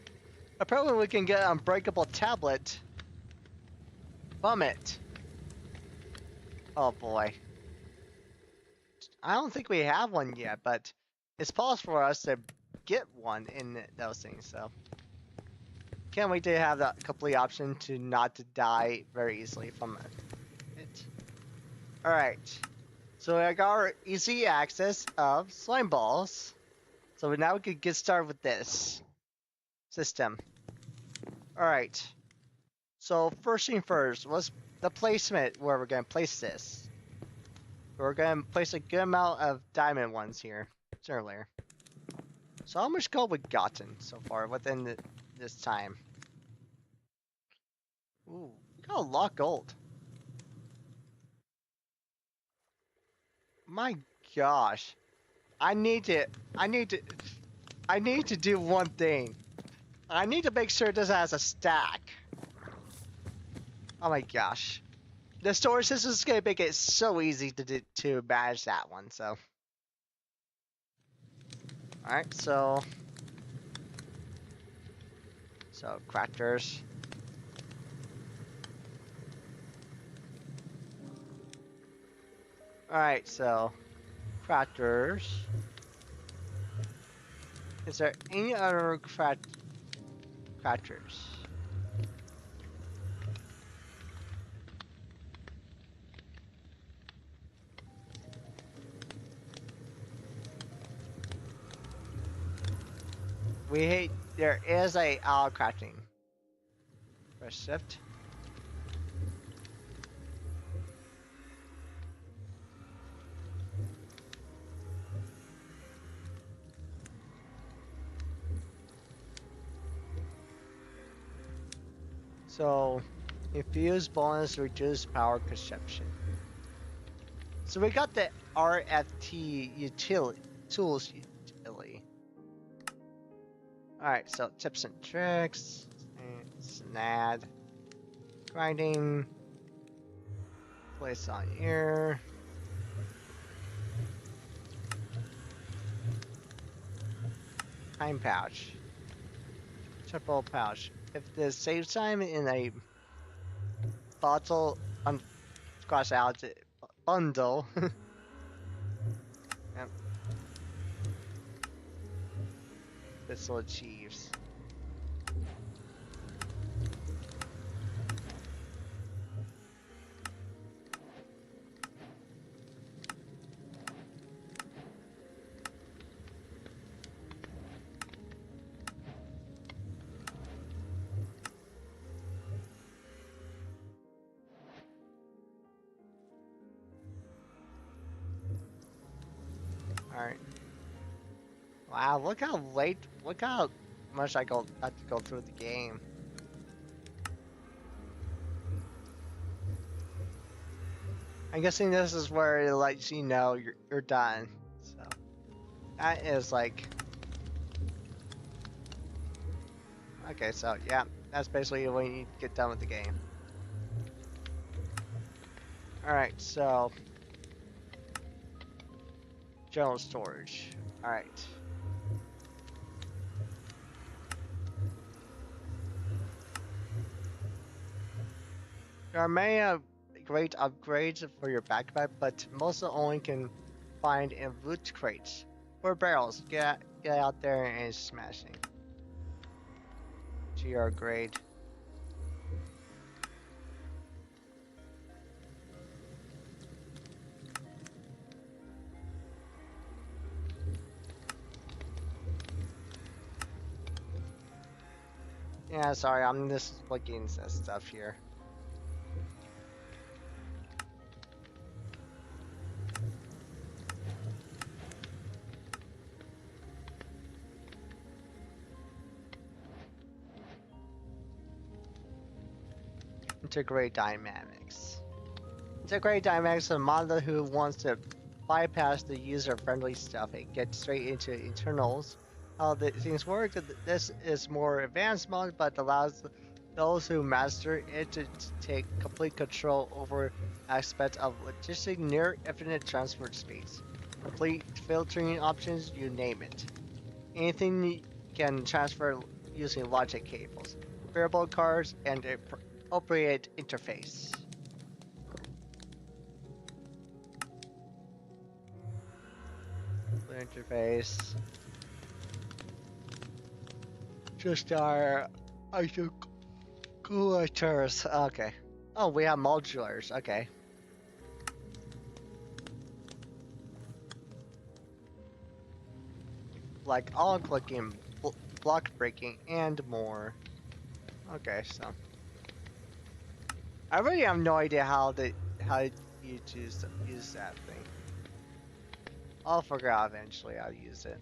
Apparently, we can get an unbreakable tablet from it. Oh boy. I don't think we have one yet, but it's possible for us to get one in those things, so. Can't wait to have that complete option to not to die very easily from it. Alright. So I got our easy access of slime balls. So now we could get started with this system. Alright. So first thing first, what's the placement where we're going to place this? We're going to place a good amount of diamond ones here. Earlier. So how much gold we've gotten so far within this time? Ooh, we got a lot of gold. My gosh. I need to do one thing. I need to make sure this has a stack. Oh my gosh. The storage system is gonna make it so easy to manage that one, so. Alright, so crafters. Alright, so crafters. Is there any other crafters? There is a crafting. Press shift. So, infuse bonus reduce power consumption. So we got the RFT tools utility. Alright, so tips and tricks, snad, grinding, place on here. Time pouch. Triple pouch. If the save time in a bottle cross out bundle. Yep. This will achieves. Alright. Wow, look how much I have to go through the game. I'm guessing this is where it lets you know you're done. So that is like okay, so yeah, that's basically when you get done with the game. Alright, so general storage. Alright. There are many great upgrades for your backpack, but most only can find in loot crates or barrels. Get out there and smashing to your grade. Yeah, sorry, I'm just looking at stuff here. integrate dynamics. Integrate dynamics is a model who wants to bypass the user-friendly stuff and get straight into internals. How the things work. This is more advanced model, but allows those who master it to take complete control over aspects of logistic near infinite transfer space. Complete filtering options, you name it. Anything can transfer using logic cables, variable cards, and a appropriate interface. Interface. Just our isoculators. Okay. Oh, we have modulars. Okay. Like all clicking, block breaking, and more. Okay, so I really have no idea how you use that thing. I'll figure out eventually how to use it.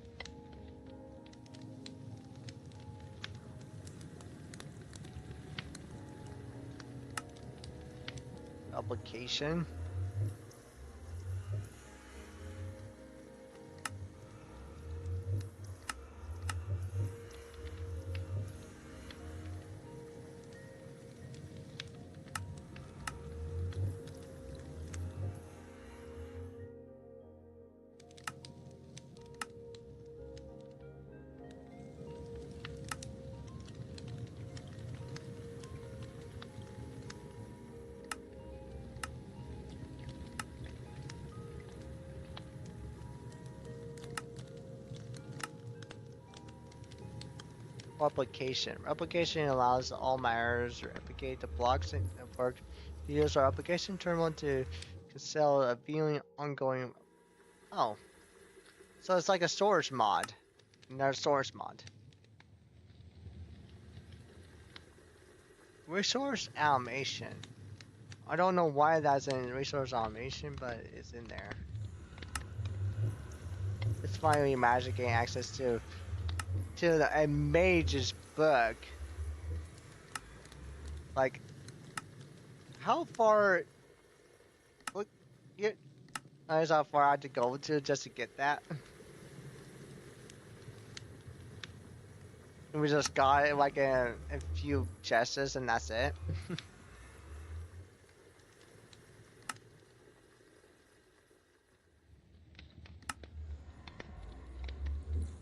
Application. Replication. Replication allows all miners to replicate the blocks and work. Use our application terminal to sell a viewing ongoing. Oh, so it's like a storage mod. Another storage mod. Resource automation. I don't know why that's in resource automation, but it's in there. It's finally Magic getting access to a mage's book. Like, how far? Look, you, that's how far I had to go to just to get that. And we just got it like in a few chests and that's it.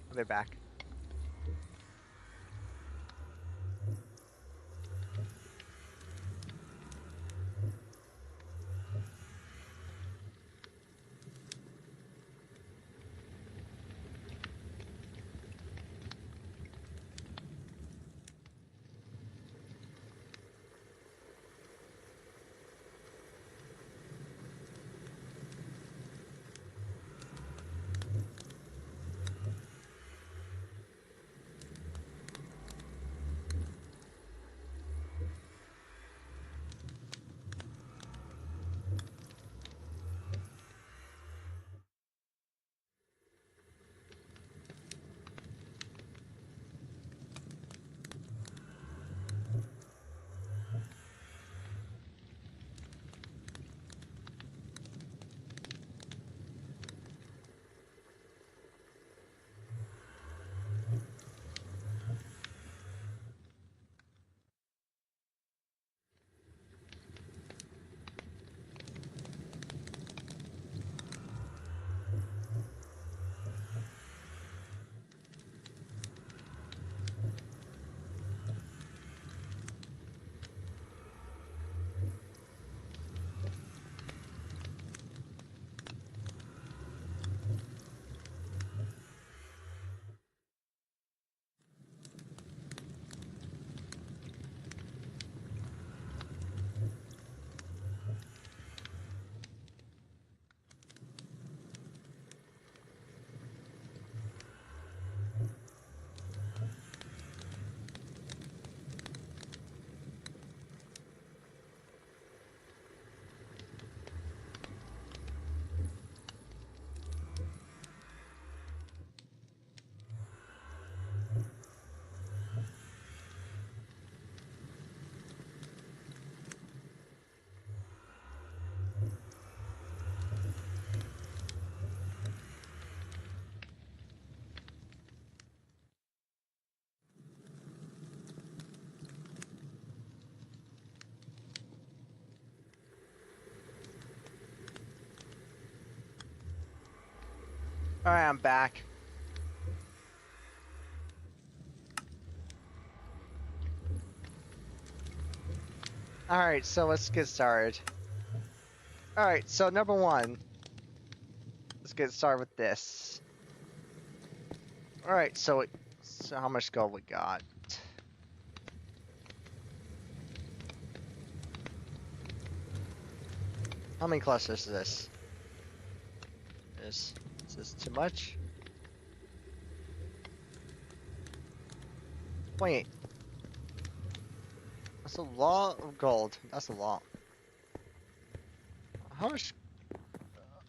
I'll be back. Alright, I'm back. Alright, so let's get started. Alright, so number one, let's get started with this. Alright, so how much gold we got? How many clusters is this? Is this too much? Wait, that's a lot of gold. That's a lot. How much?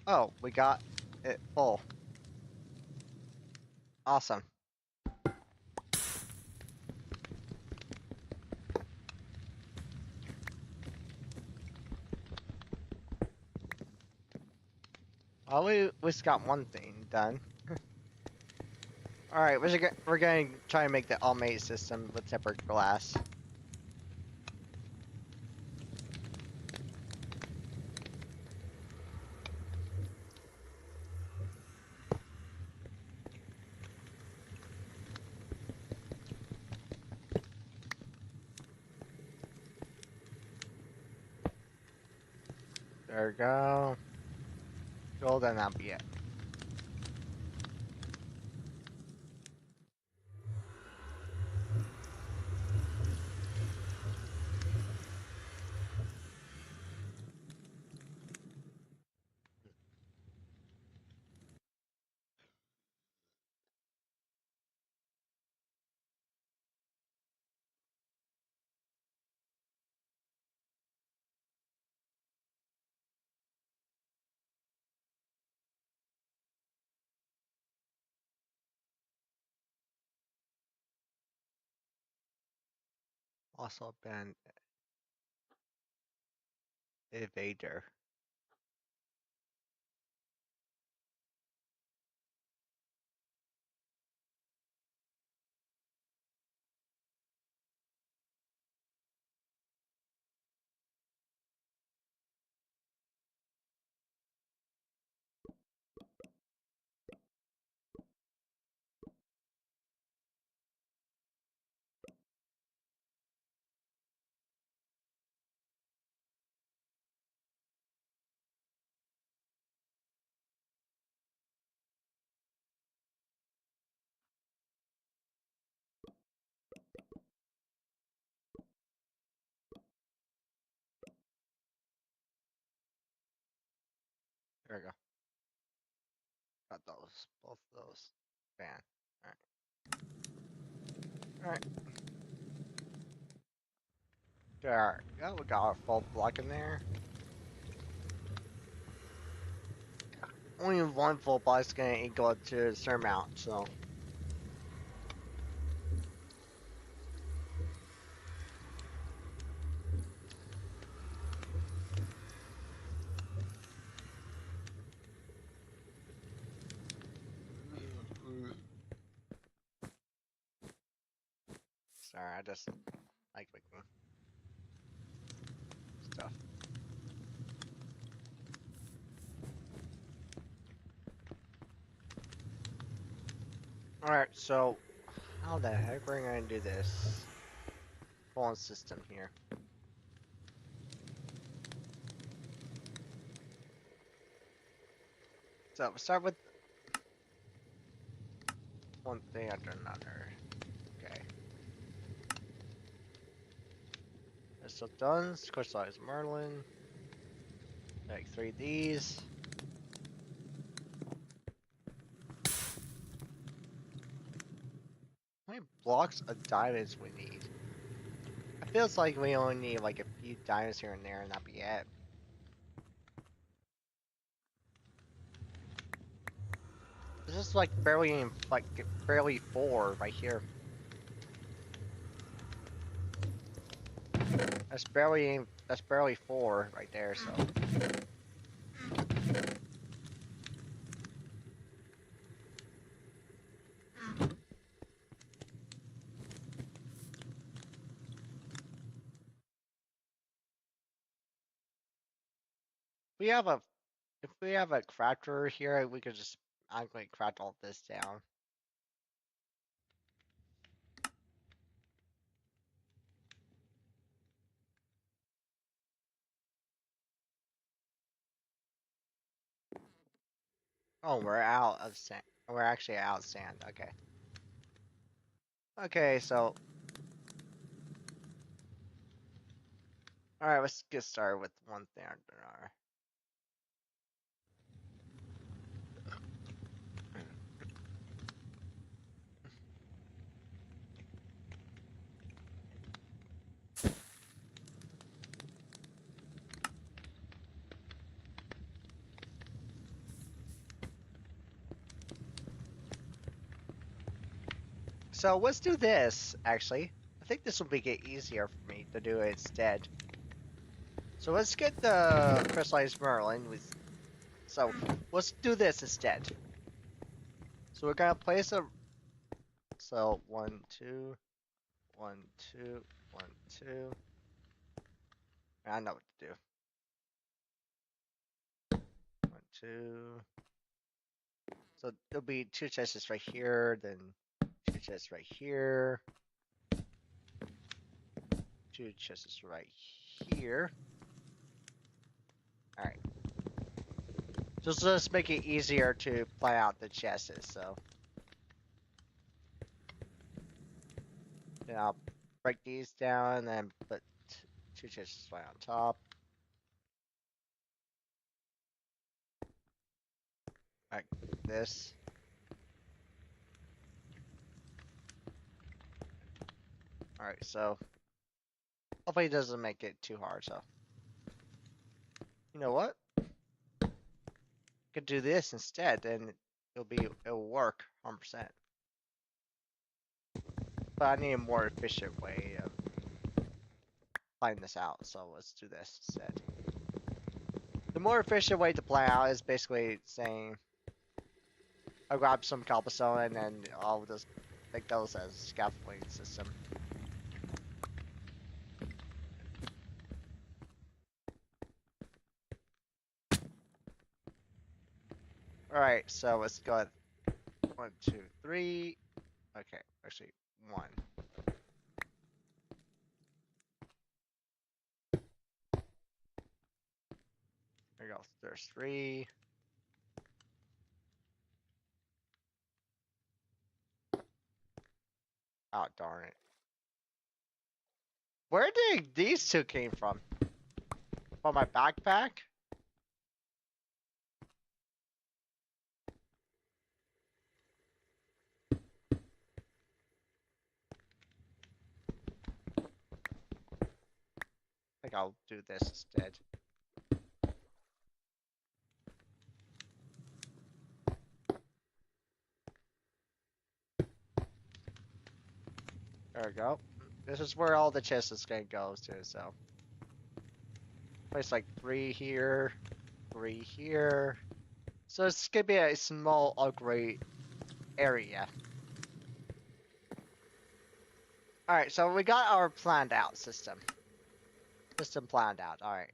Oh, we got it full. Awesome. Well, we just got one thing done. All right, we're going to try and make the all-mate system with tempered glass. There we go. Gold and that'll be it. Also been evader. There we go. Got those, both of those. Ban. All right. All right. There. Yeah, we got our full block in there. Only one full block is gonna equal to a certain amount, so. Sorry, I just like making stuff. Alright, so how the heck we're gonna do this? Phone system here. So we start with one thing after another. Okay. So done. Crystallized Merlin. Like 3 of these. How many blocks of diamonds we need? It feels like we only need like a few diamonds here and there and that'd be it. This is like barely 4 right here. That's barely 4 right there, so. We have a If we have a crafter here, we could just I'm going to crack all this down. Oh, we're out of sand. We're actually out of sand. Okay. Okay, so all right, let's get started with one thing or another. So let's do this. Actually, I think this will make it easier for me to do it instead. So let's get the crystallized Merlin with. So let's do this instead. So we're gonna place a. So 1, 2, 1, 2, 1, 2. I know what to do. 1, 2. So there'll be 2 chests right here, then 2 chests right here, 2 chests right here. All right. Just let's make it easier to play out the chests. So then I'll break these down and then put 2 chests right on top. Like this. All right. So hopefully it doesn't make it too hard. So you know what? Could do this instead, and it'll work 100%. But I need a more efficient way of playing this out. So let's do this instead. The more efficient way to play out is basically saying I'll grab some cobblestone and then I'll just make those as scaffolding system. Alright, so let's go at 1, 2, 3. Okay, actually 1. There you go. There's 3. Oh darn it. Where did these 2 came from? From my backpack? I think I'll do this instead. There we go. This is where all the chests is gonna go to, so. Place like 3 here, 3 here. So it's gonna be a small upgrade area. Alright, so we got our planned out system. System planned out, alright.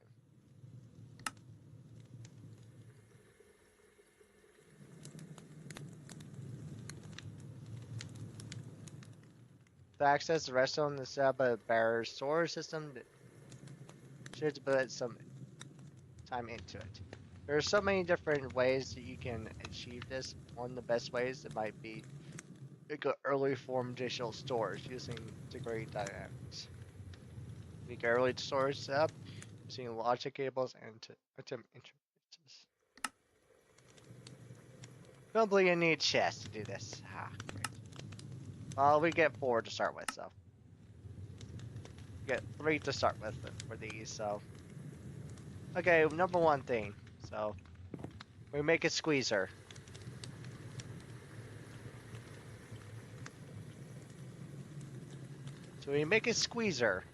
To access the rest of the setup of a better storage system, should put some time into it. There are so many different ways that you can achieve this. One of the best ways it might be make an early form digital storage using degree dynamics. Make early storage setup using logic cables and interfaces. Don't believe you need chests to do this. Ah, great. Well, we get 4 to start with, so. We get 3 to start with for these, so. Okay, number 1 thing. So, we make a squeezer. So we make a squeezer.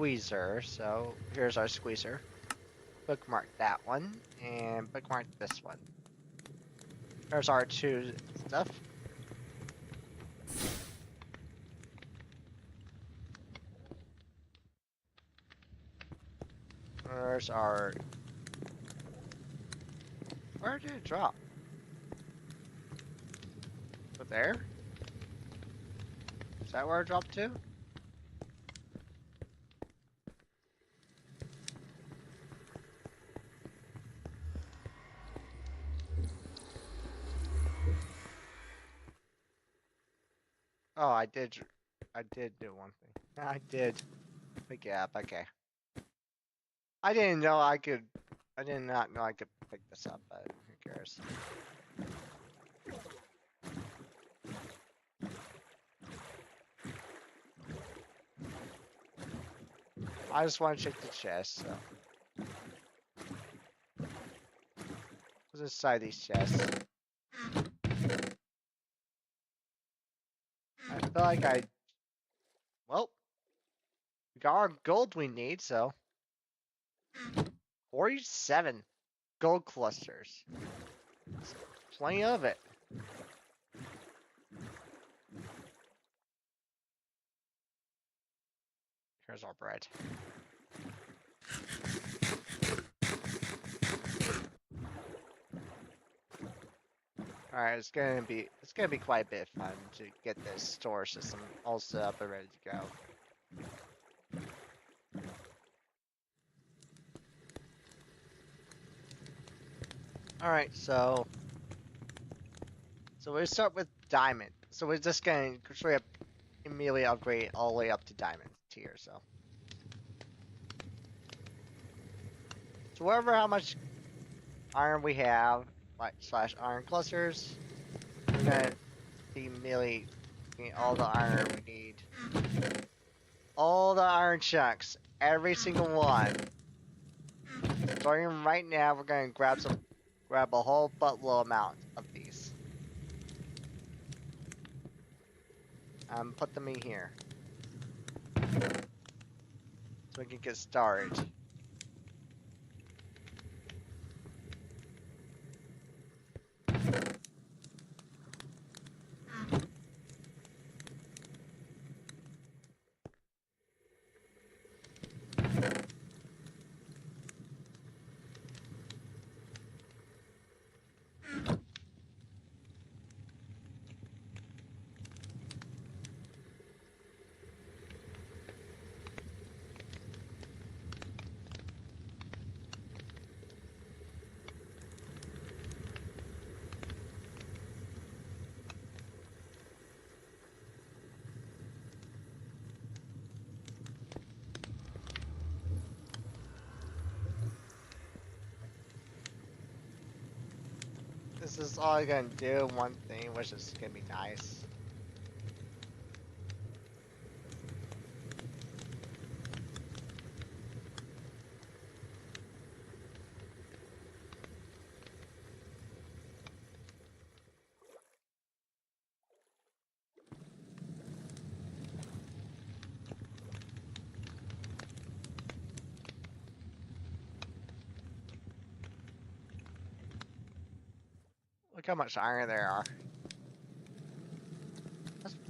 squeezer. So here's our squeezer. Bookmark that one and bookmark this one. There's our two stuff. There's our. Where did it drop? Over there? Is that where it dropped to? Oh, I did do one thing. I did pick it up. Okay. I didn't know I could. I did not know I could pick this up, but who cares? I just want to check the chest. So, what's inside these chests? I feel like I. Well, we got our gold we need, so 47 gold clusters. That's plenty of it. Here's our bread. Alright, it's gonna be quite a bit of fun to get this storage system all set up and ready to go. Alright, so we start with diamond. So we're just gonna straight up immediately upgrade all the way up to diamond tier, so. So whatever how much iron we have, like slash iron clusters, we're gonna be immediately getting all the iron we need. All the iron chunks, every single one. Starting right now, we're gonna grab a whole buttload amount of these. Put them in here. So we can get started. This is all I'm gonna do, one thing, which is gonna be nice. Look how much iron there are.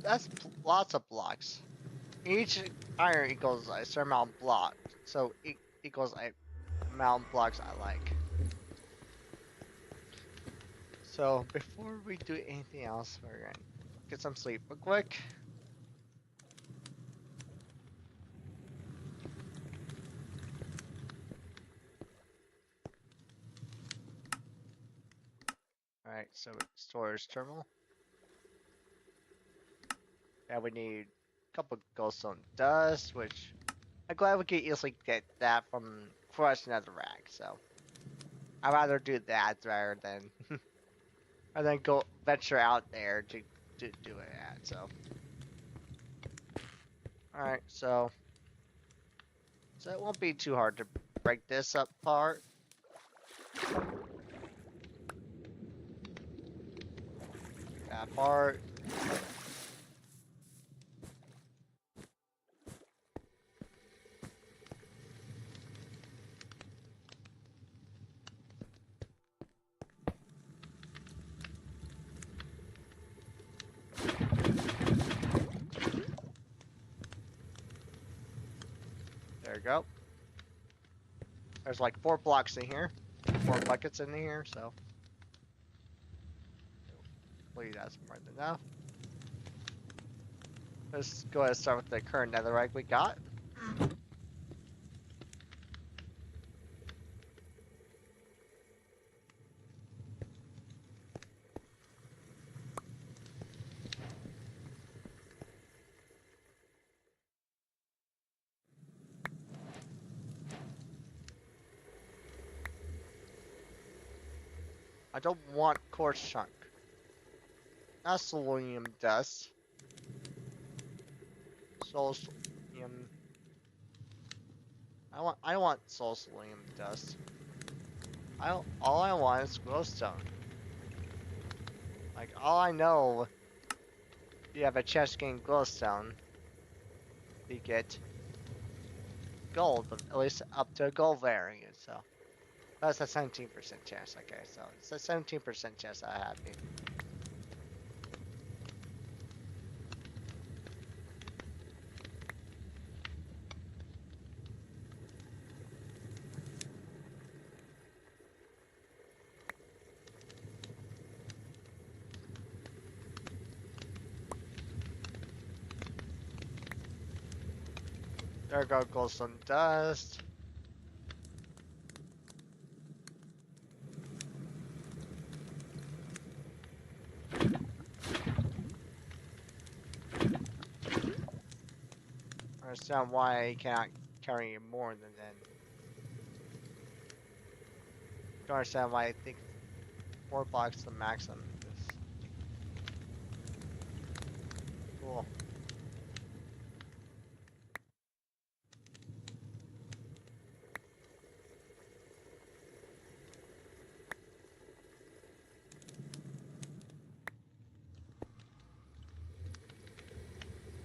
That's lots of blocks. Each iron equals a certain amount of blocks, so it equals a amount of blocks I like. So before we do anything else, we're gonna get some sleep real quick. Alright, so storage terminal. Yeah, we need a couple glowstone dust, which I'm glad we could easily get that from crushed netherrack, so I'd rather do that rather than go venture out there to do it at, so. Alright, so it won't be too hard to break this apart. That part. There we go. There's like 4 blocks in here. 4 buckets in here, so. Hopefully that's more than enough. Let's go ahead and start with the current netherite we got. I don't want quartz chunk. That's selenium dust. Soul selenium. I want soul selenium dust. All I want is glowstone. Like all I know, you have a chest getting glowstone. You get gold, at least up to a gold variant. So that's a 17% chance. Okay, so it's a 17% chance I have it. There goes some dust. I understand why I cannot carry more than that. Don't understand why I think 4 blocks is the maximum. Cool.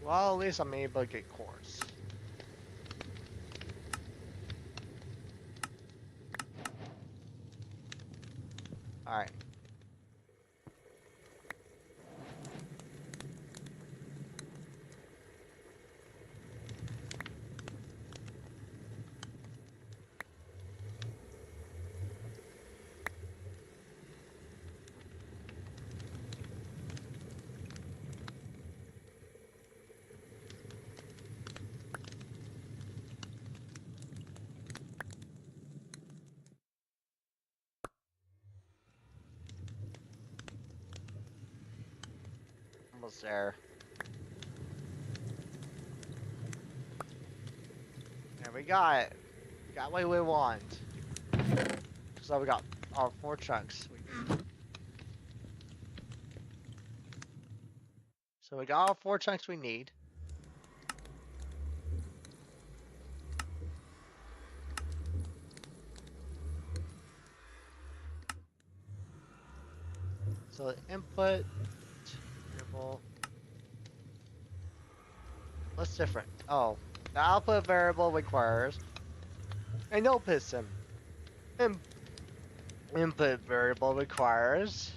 Well, at least I'm able to get quartz. Alright. Almost there. There we got it. We got what we want. So we got our 4 chunks. So we got our 4 chunks we need. So input, variable. What's different? Oh, the output variable requires a no piston. Input variable requires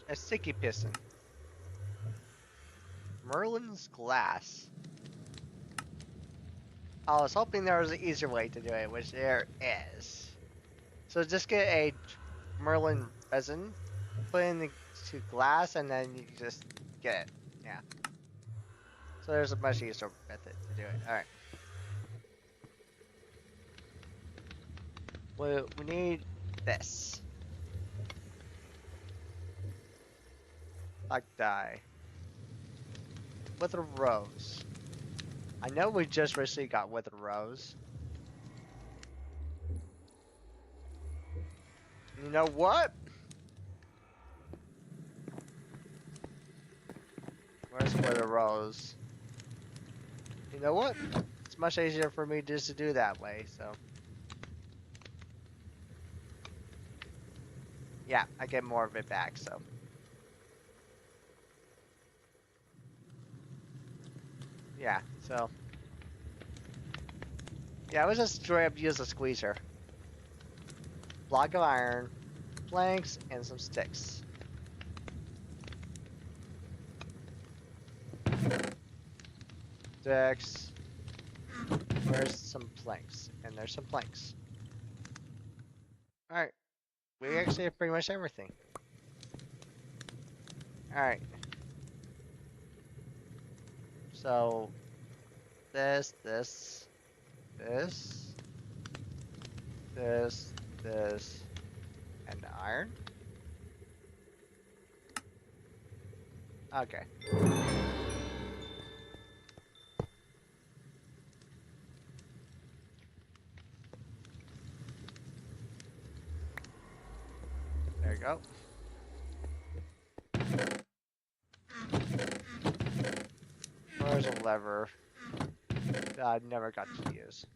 a sticky piston. Merlin's glass. I was hoping there was an easier way to do it, which there is. So just get a Merlin resin, put it into glass, and then you just get it. Yeah. So there's a much easier method to do it. Alright. We need this. Black dye. With a rose. I know we just recently got with a rose. You know what? Where's Wither Rose? You know what? It's much easier for me just to do that way, so. Yeah, I get more of it back, so. Yeah, so. Yeah, we'll just straight up use a squeezer. Block of iron, planks, and some sticks. sticks. Where's some planks? And there's some planks. Alright. We actually have pretty much everything. Alright. So this, and iron. Okay. There you go. Where's a lever that I never got to use?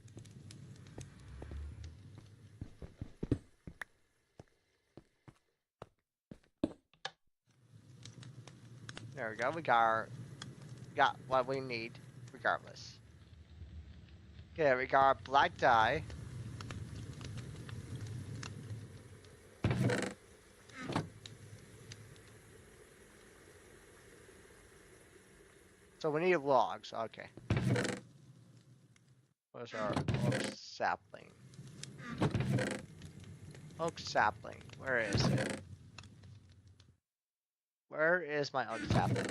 There we go. We got what we need, regardless. Okay, we got black dye. So we need logs. Okay. Where's our oak sapling? Oak sapling. Where is it? Where is my oak sapling?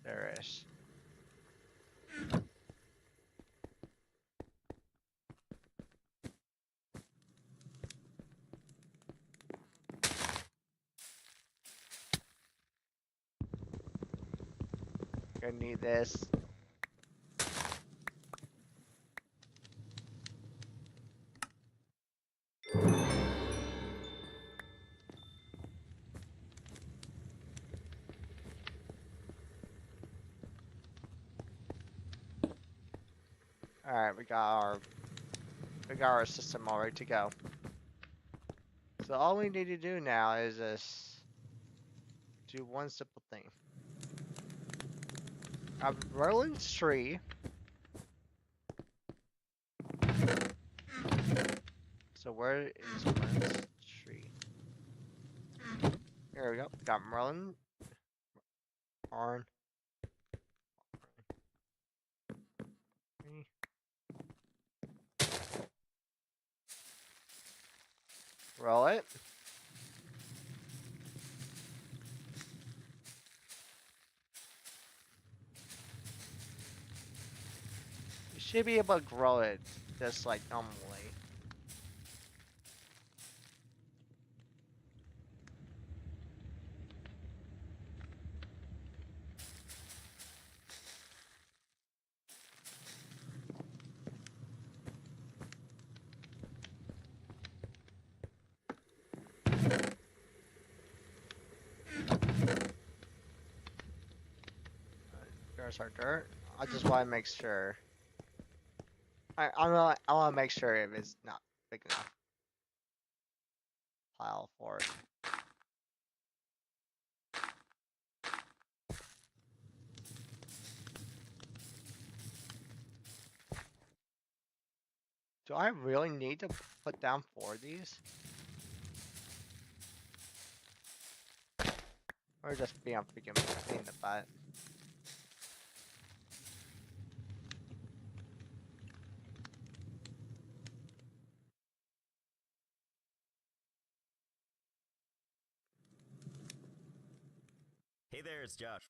There it is. Gonna need this. Alright, we got our system all ready to go. So all we need to do now is just do one simple thing. I'm rolling tree. So where is Merlin's tree? Here we go. Got Merlin. Arn. Roll it. You should be able to grow it just like normally. There's our dirt. I just want to make sure. I want to make sure if it's not big enough pile for it. Do I really need to put down 4 of these? Or just being a freaking pain in the butt? Hey there, it's Josh.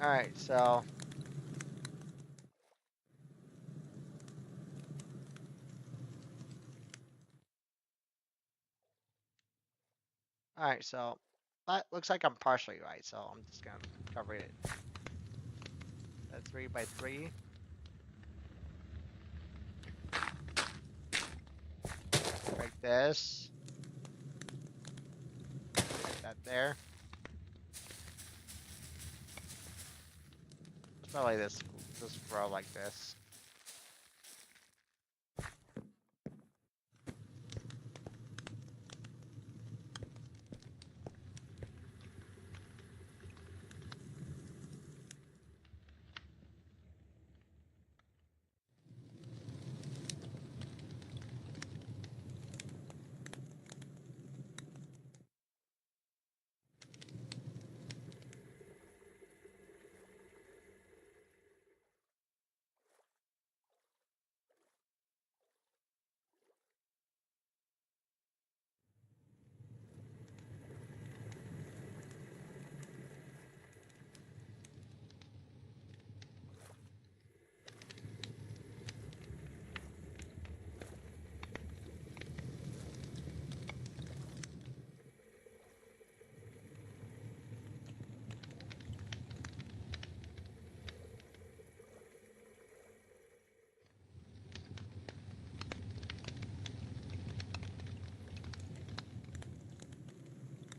Alright, so. Alright, so. That looks like I'm partially right, so I'm just gonna cover it. 3 by 3. Like this. there. It's probably this row like this.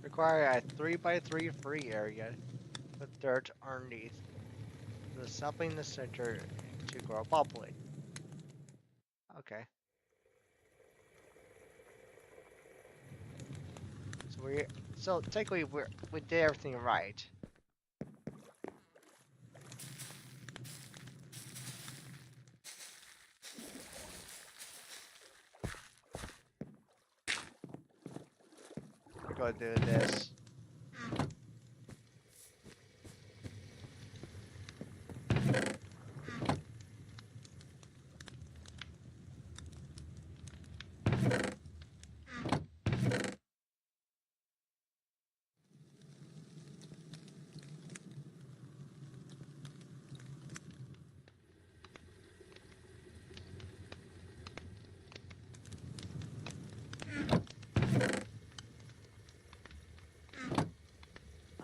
Require a 3x3 free area with dirt underneath. The sampling in the center to grow properly. Okay. So technically we did everything right. We're gonna do this.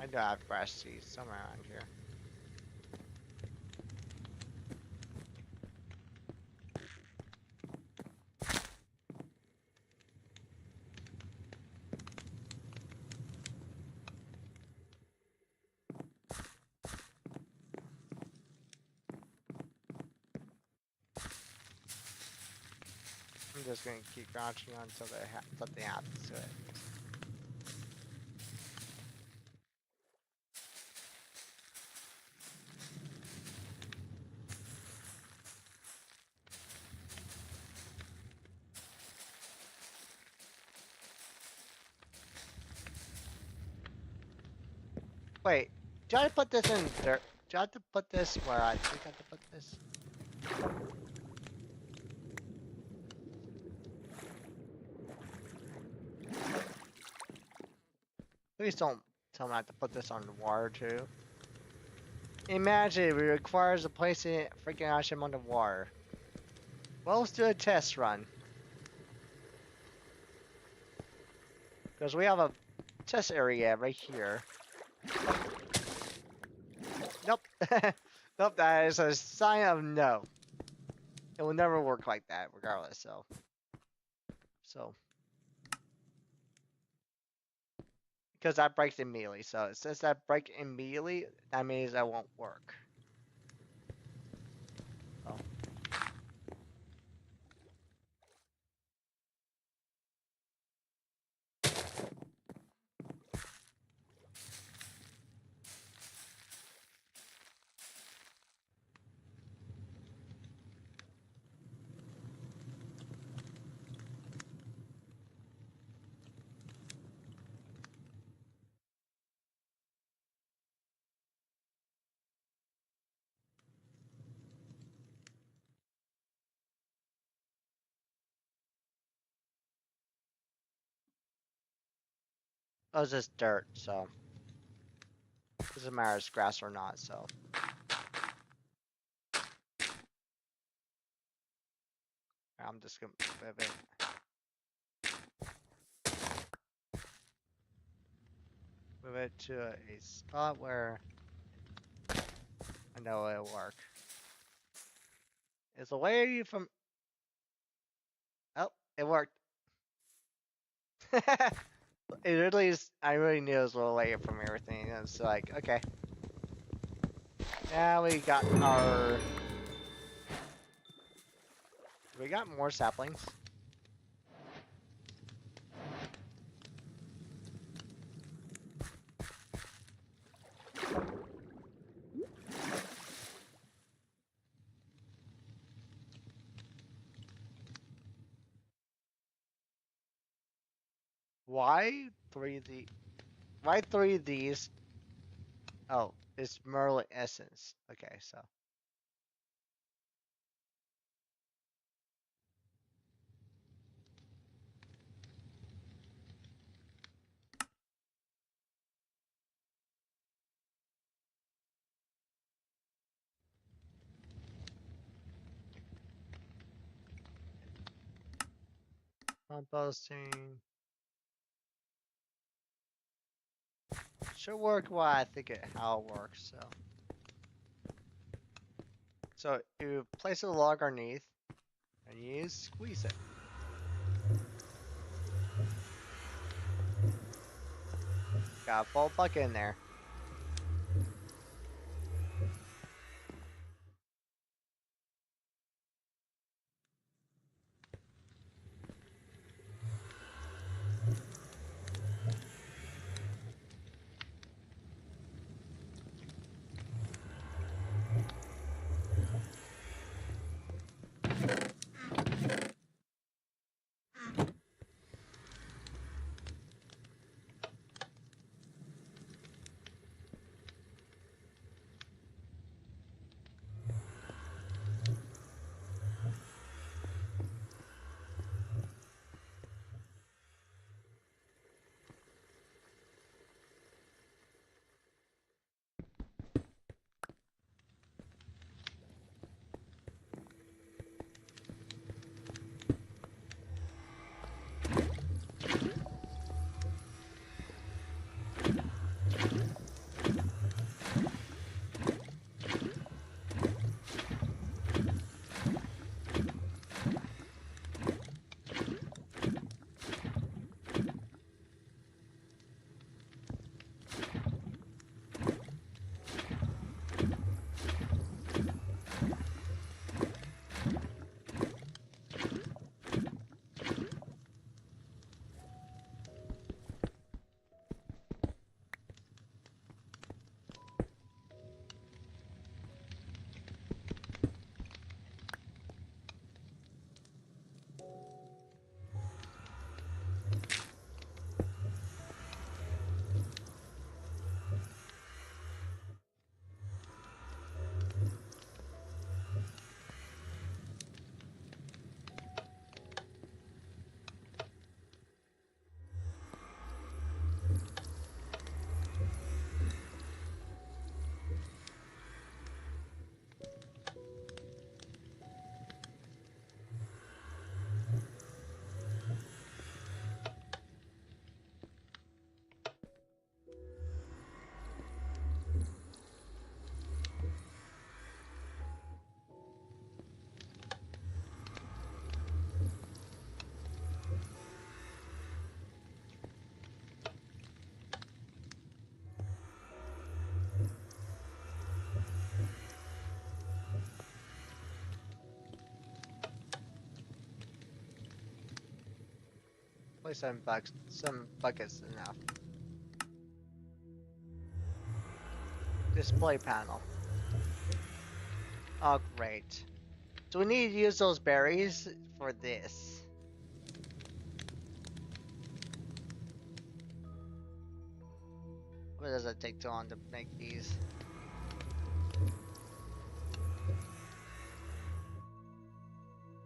I do have grass seeds somewhere around here. I'm just gonna keep crouching until something happens to it. Wait, did I put this in dirt? Do I have to put this where I think I have to put this? Please don't tell me I have to put this on the water too. Imagine it requires a placing it freaking item on the water. Well, let's do a test run. Because we have a test area right here. Nope. Nope, that is a sign of no. It will never work like that, regardless, so. Because that breaks immediately, so it says that break immediately, that means that won't work. Oh. Oh, it's just dirt, so. Doesn't matter if it's grass or not, so. I'm just gonna move it. Move it to a spot where I know it'll work. It's away from. Oh, it worked. It really is. I really knew it was a little late from everything. It's like, okay, now we got our. We got more saplings. Why three of the? Why three of these? Oh, it's Merlin essence. Okay, so composting should work. Well, I think how it works. So you place a log underneath, and you squeeze it. Got a full bucket in there. Place some buckets enough. Display panel. Oh, great. Do we need to use those berries for this? What does it take too long to make these?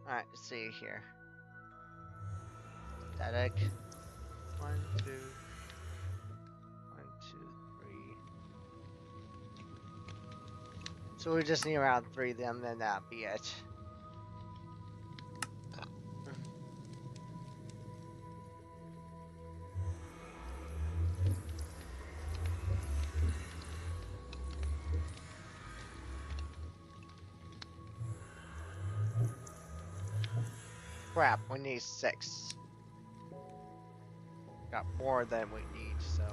Alright, let's see here. Static. 1, 2, 1, 2, 3. So we just need around 3 of them, then that'll be it. Crap, we need 6. got more than we need, so.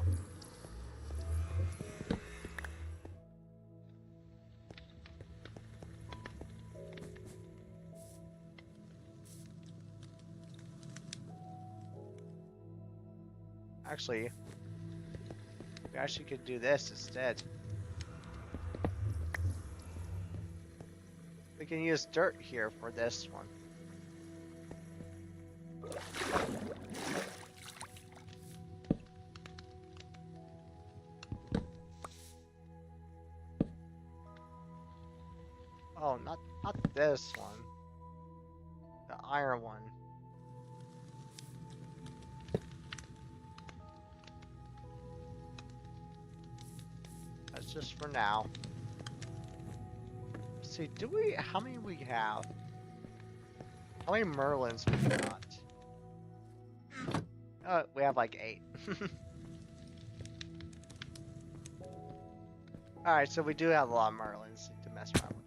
Actually, we actually could do this instead. We can use dirt here for this one. Oh, not this one. The iron one. That's just for now. Let's see, how many we have? How many Merlins we got? We have like 8. Alright, so we do have a lot of Merlins to mess around with.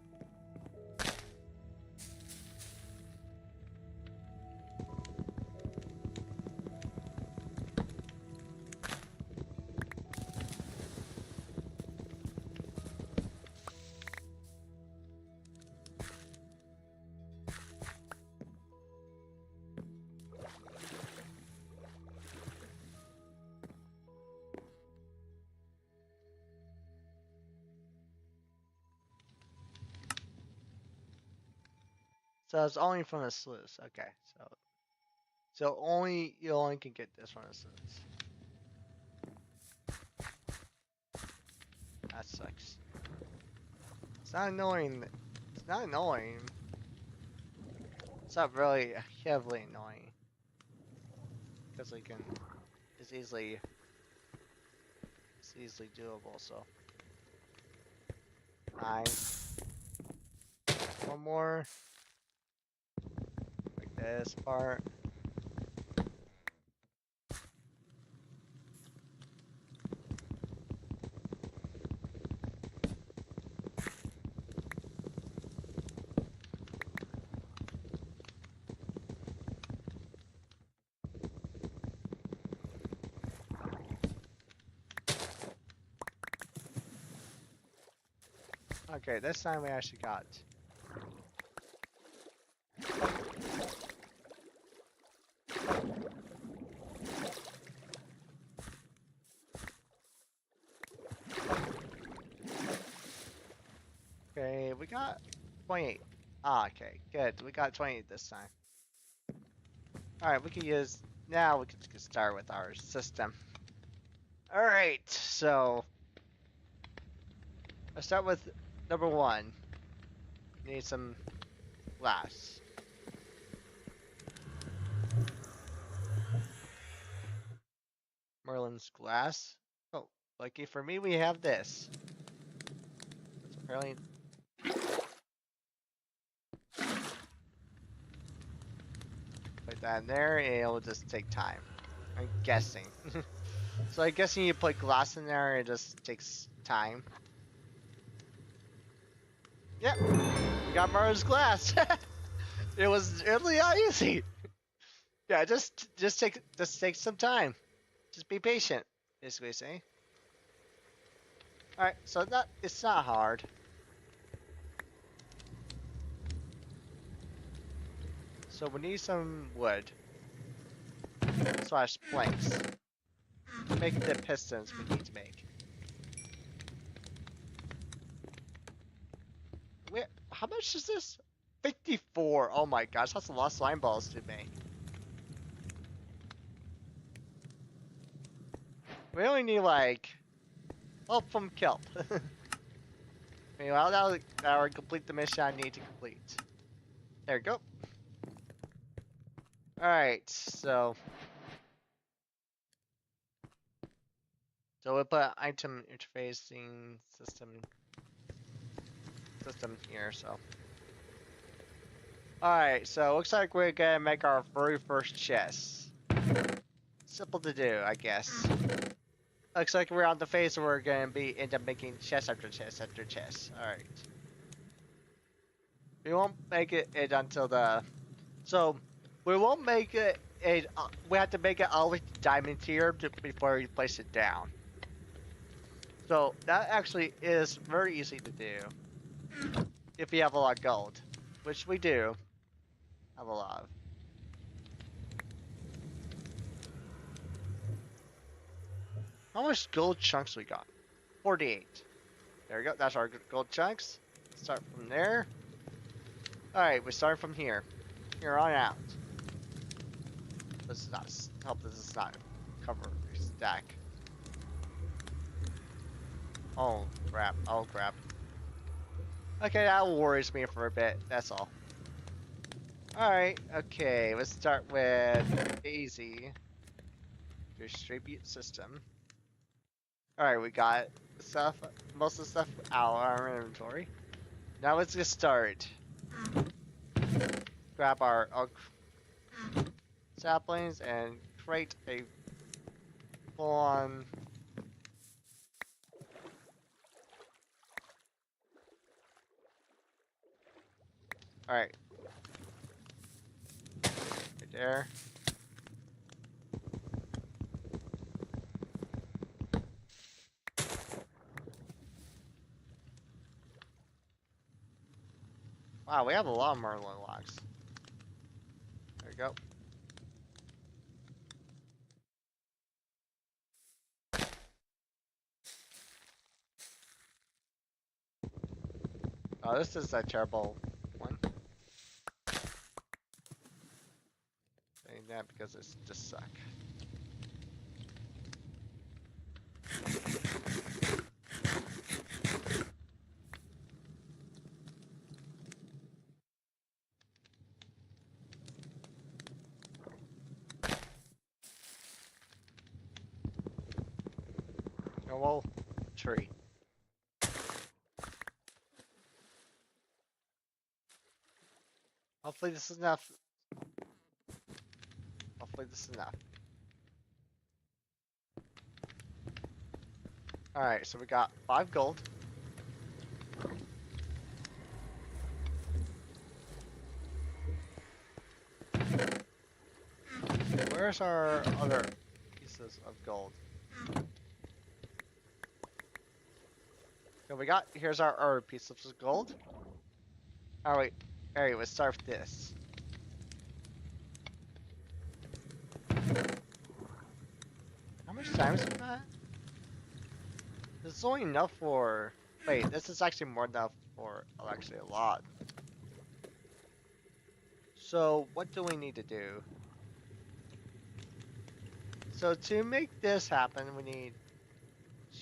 So it's only from the sluice. Okay, so you only can get this from the sluice. That sucks. It's not annoying. It's not annoying. It's not really heavily annoying because it's easily doable. So 9. One more. Like this part. Okay, this time we actually got. Okay, we got 28. Ah, okay, good. We got 28 this time. Alright, we can use. Now we can start with our system. Alright, so. Let's start with number 1. Need some glass. Merlin's glass. Oh, lucky for me, we have this. Apparently. Put that in there, and it'll just take time. I'm guessing. So I'm guessing you put glass in there, it just takes time. Yep, we got Merlin's glass. It was really not easy. Yeah, just take some time. Just be patient, basically saying. Alright, so it's not hard. So we need some wood. / planks. To make the pistons we need to make. Wait, how much is this? 54. Oh my gosh, that's a lot of slime balls to make. We only need like help from kelp. Meanwhile, that would complete the mission I need to complete. There we go. Alright, so we'll put item interfacing system here, so. Alright, so looks like we're gonna make our very first chest. Simple to do, I guess. Looks like we're on the phase where we're gonna end up making chest after chest after chest. Alright. We won't make it until the. So, we won't make it we have to make it all the way to diamond tier before we place it down. So that actually is very easy to do if you have a lot of gold, which we do have a lot of. How much gold chunks we got? 48. There we go. That's our gold chunks. Start from there. Alright, we start from here. Here on out. This is not, hope this is not cover a stack. Oh crap, oh crap. Okay, that worries me for a bit, that's all. Alright, okay, let's start with easy. Distribute system. Alright, we got stuff, most of the stuff out of our inventory. Now let's get started. Grab our oak saplings and create a full-on alright. Right there. Wow, we have a lot of Merlin logs. There we go. Oh, this is a terrible one. Saying that because it's just suck. Oh well, tree. Hopefully this is enough. Hopefully this is enough. Alright, so we got 5 gold. Where's our other pieces of gold? So we got, here's our other piece of gold. Alright, alright, let's start with this. How much time is that? This is only enough for, wait, this is actually more than enough for, oh, actually a lot. So what do we need to do? So to make this happen, we need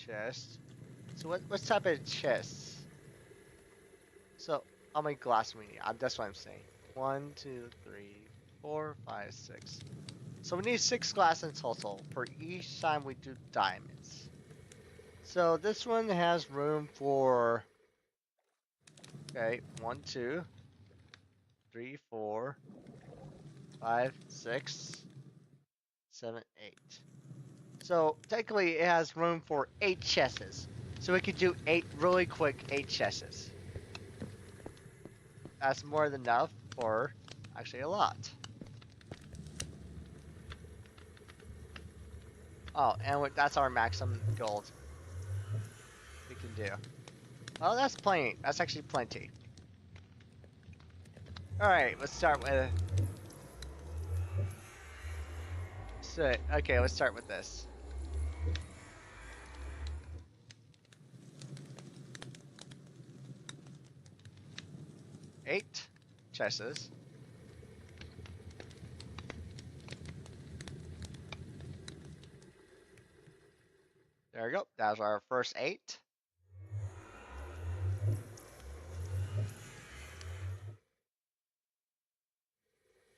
chest. So what type of chests? So how many glass we need? That's what I'm saying. 1, 2, 3, 4, 5, 6. So we need 6 glass in total for each time we do diamonds. So this one has room for, okay, 1, 2, 3, 4, 5, 6, 7, 8. So technically it has room for 8 chests. So we could do 8 really quick 8 chests. That's more than enough for actually a lot. Oh, and that's our maximum gold we can do. Oh, that's plenty. That's actually plenty. Alright, let's start with... So, okay, let's start with this. Eight chests. There we go. That was our first 8.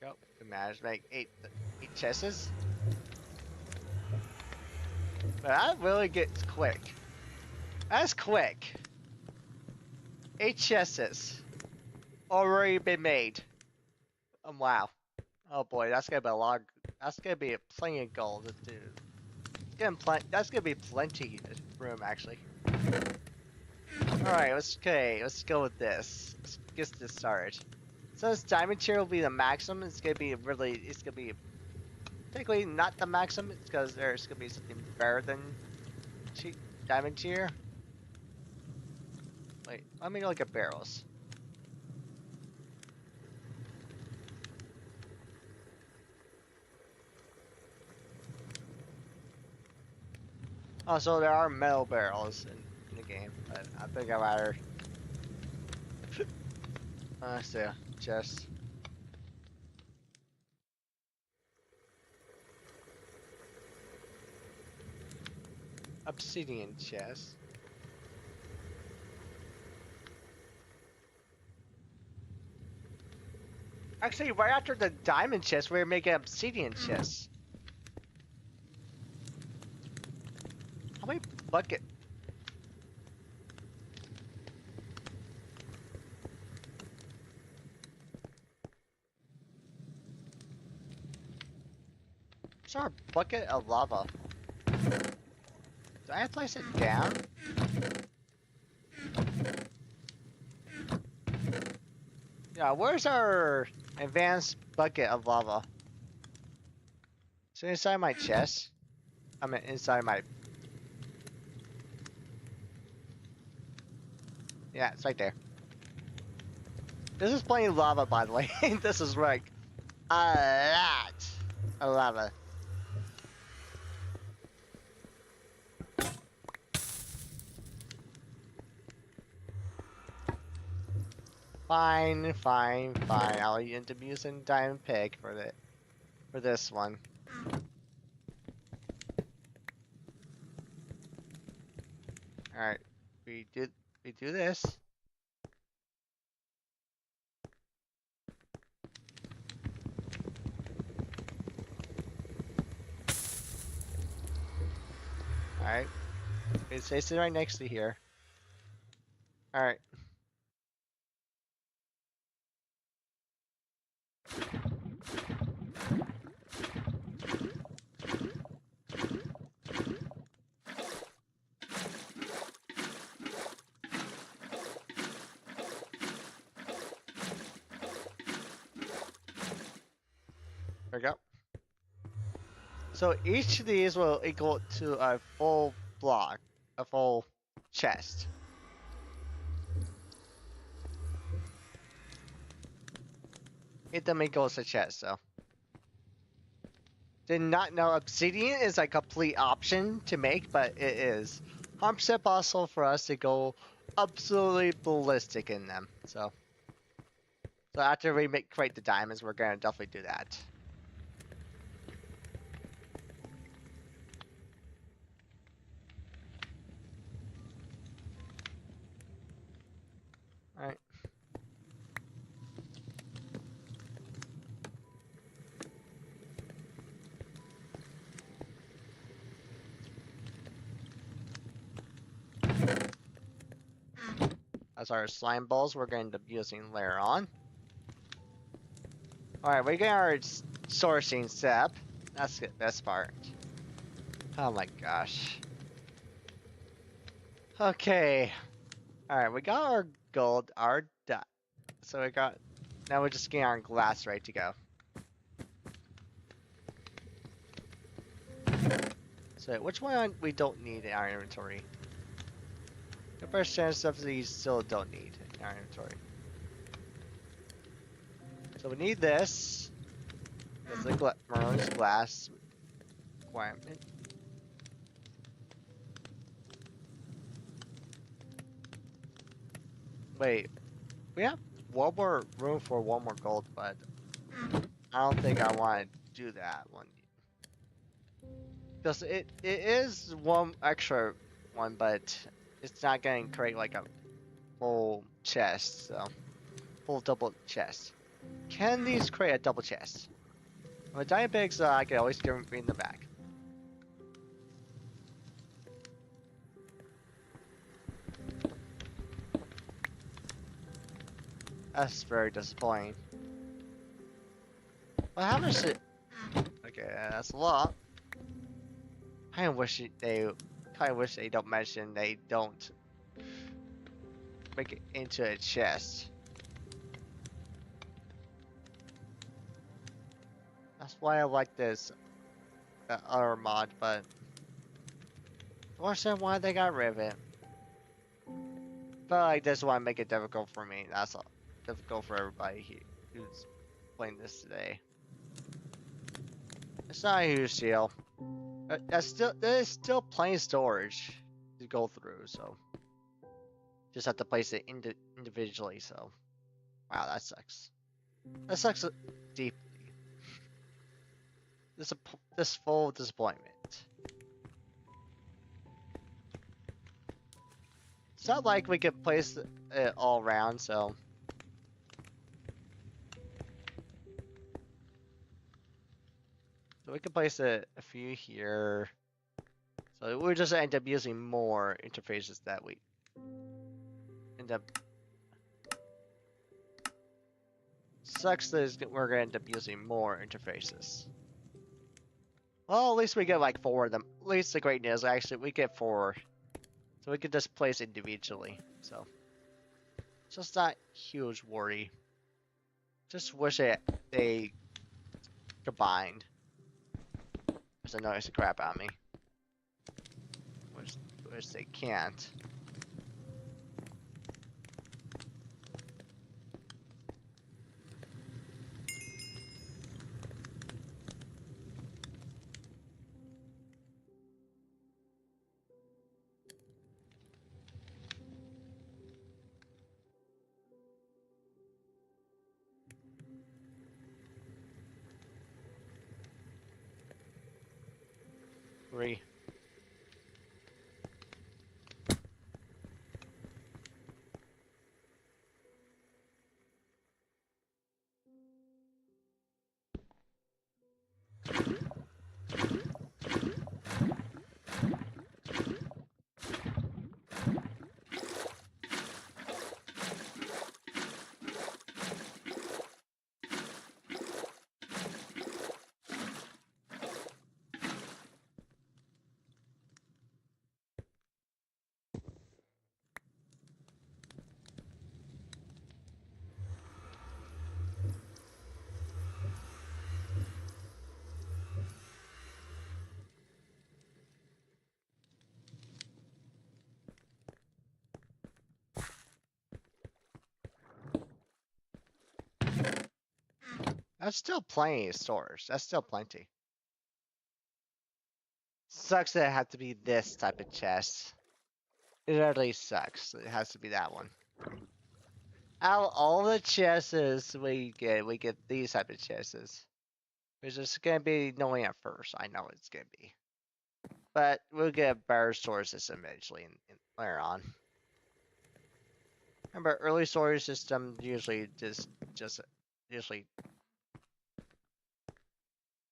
Go. We managed to make 8 chests. But that really gets quick. That's quick. 8 chests already been made. Wow. Oh boy, that's gonna be a lot. That's gonna be plenty of gold, dude. That's gonna be plenty of room actually. All right, let's go with this. Let's get this started. So this diamond tier will be the maximum. It's gonna be technically not the maximum because there's gonna be something better than diamond tier. Wait, let me look at barrels. Oh, so there are metal barrels in the game, but I think I'd rather see chest. Obsidian chest. Actually, right after the diamond chest, we're making obsidian chests. How many bucket? What's our bucket of lava? Do I have to place it down? Yeah, where's our advanced bucket of lava? Is it inside my chest? I mean, inside my... Yeah, it's right there. This is plenty of lava, by the way. This is like a lot of lava. Fine, fine, fine. I'll end up using diamond pig for this one. All right, we do this. All right, it's sitting right next to here. All right. There we go. So each of these will equal to a full block, a full chest. It them equals a chest, so. Did not know obsidian is a complete option to make, but it is 100% possible for us to go absolutely ballistic in them. So after we create the diamonds, we're gonna definitely do that. All right. As our slime balls, we're going to be using later on. All right, we get our sourcing step. That's the best part. Oh my gosh. Okay. All right, we got our gold, our dot. So we got. Now we're just getting our glass ready to go. So which one we don't need in our inventory? The first chance of these still don't need in our inventory. So we need this. That's the Maroon's glass requirement. Wait, we have one more room for one more gold, but I don't think I want to do that one. Because it is one extra one, but it's not going to create like a full chest, so full double chest. Can these create a double chest? With giant pigs, I can always bring them back. That's very disappointing. Well, how much it? Okay, that's a lot. I wish they don't mention they don't make it into a chest. That's why I like this the other mod, but I understand why they got rid of it. But like this one make it difficult for me. That's all. Difficult for everybody who's playing this today. It's not a huge deal. There's still plenty of storage to go through, so just have to place it individually. So wow, that sucks. That sucks deeply. This full disappointment. It's not like we could place it all around, so we can place a few here. So we just end up using more interfaces that we end up. Sucks that we're gonna end up using more interfaces. Well, at least we get like 4 of them. At least the great news, actually, we get 4. So we can just place individually. So, just not huge worry. Just wish they combined. Because I know it's the crap out of me. Wish they can't. Three. That's still plenty of storage. That's still plenty. Sucks that it had to be this type of chest. It really sucks. It has to be that one. Out of all the chests we get these type of chests. Which is gonna be annoying at first. I know it's gonna be. But we'll get a better storage system eventually later on. Remember, early storage system usually just usually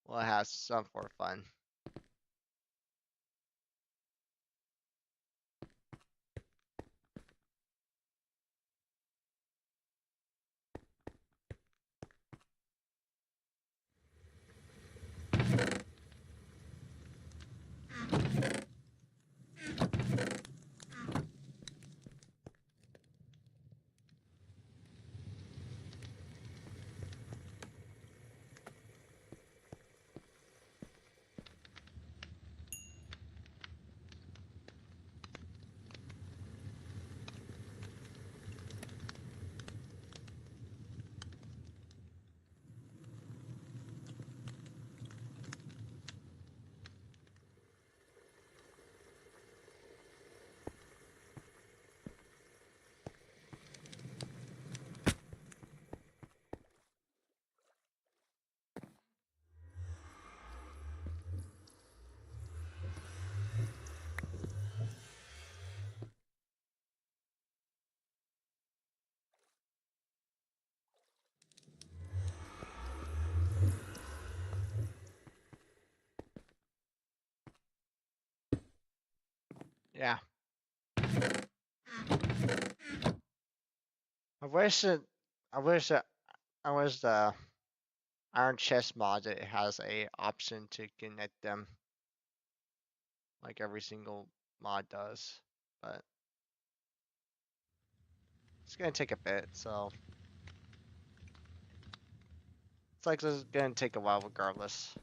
will have some for fun. Yeah. I wish that I wish that I wish the Iron Chest mod it has a option to connect them like every single mod does. But it's gonna take a bit, so it's like it's gonna take a while regardless.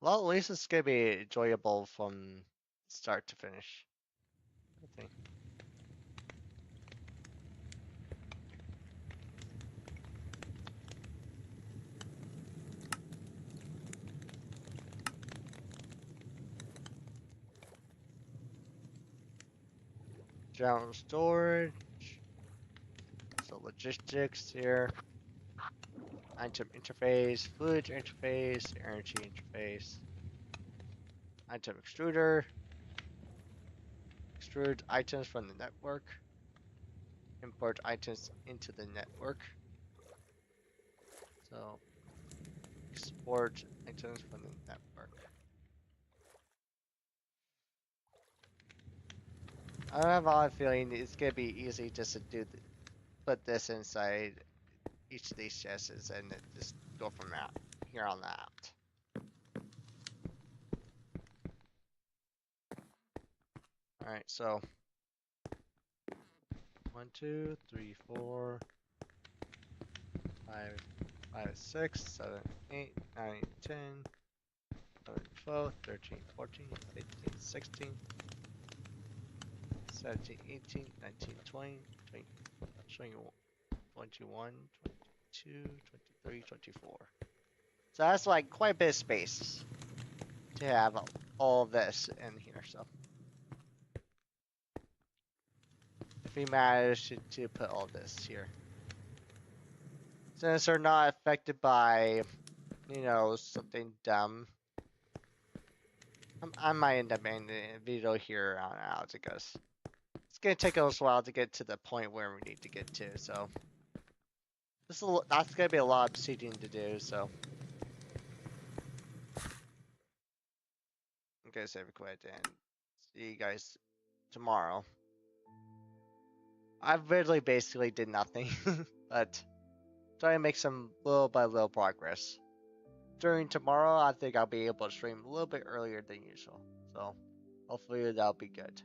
Well, at least it's gonna be enjoyable from start to finish, I think. General storage, so logistics here, item interface, fluid interface, energy interface, item extruder, extrude items from the network, import items into the network. So export items from the network. I have a feeling it's gonna be easy just to put this inside each of these chests and then just go from that here on out. All right, so 1, 2, 3, 4, 5, 5, 6, 7, 8, 9, 10, 11, 12, 13, 14, 15, 16, 17, 18, 19, 20, 20, 21, 22, 23, 24. So that's like quite a bit of space to have all this in here. So if we manage to put all this here, since they're not affected by, something dumb, I might end up ending the video here on out because it's gonna take us a while to get to the point where we need to get to. So that's gonna be a lot of seeding to do. So I'm gonna save it quick and see you guys tomorrow. I literally basically did nothing, but trying to make some little by little progress. During tomorrow, I think I'll be able to stream a little bit earlier than usual. So hopefully that'll be good.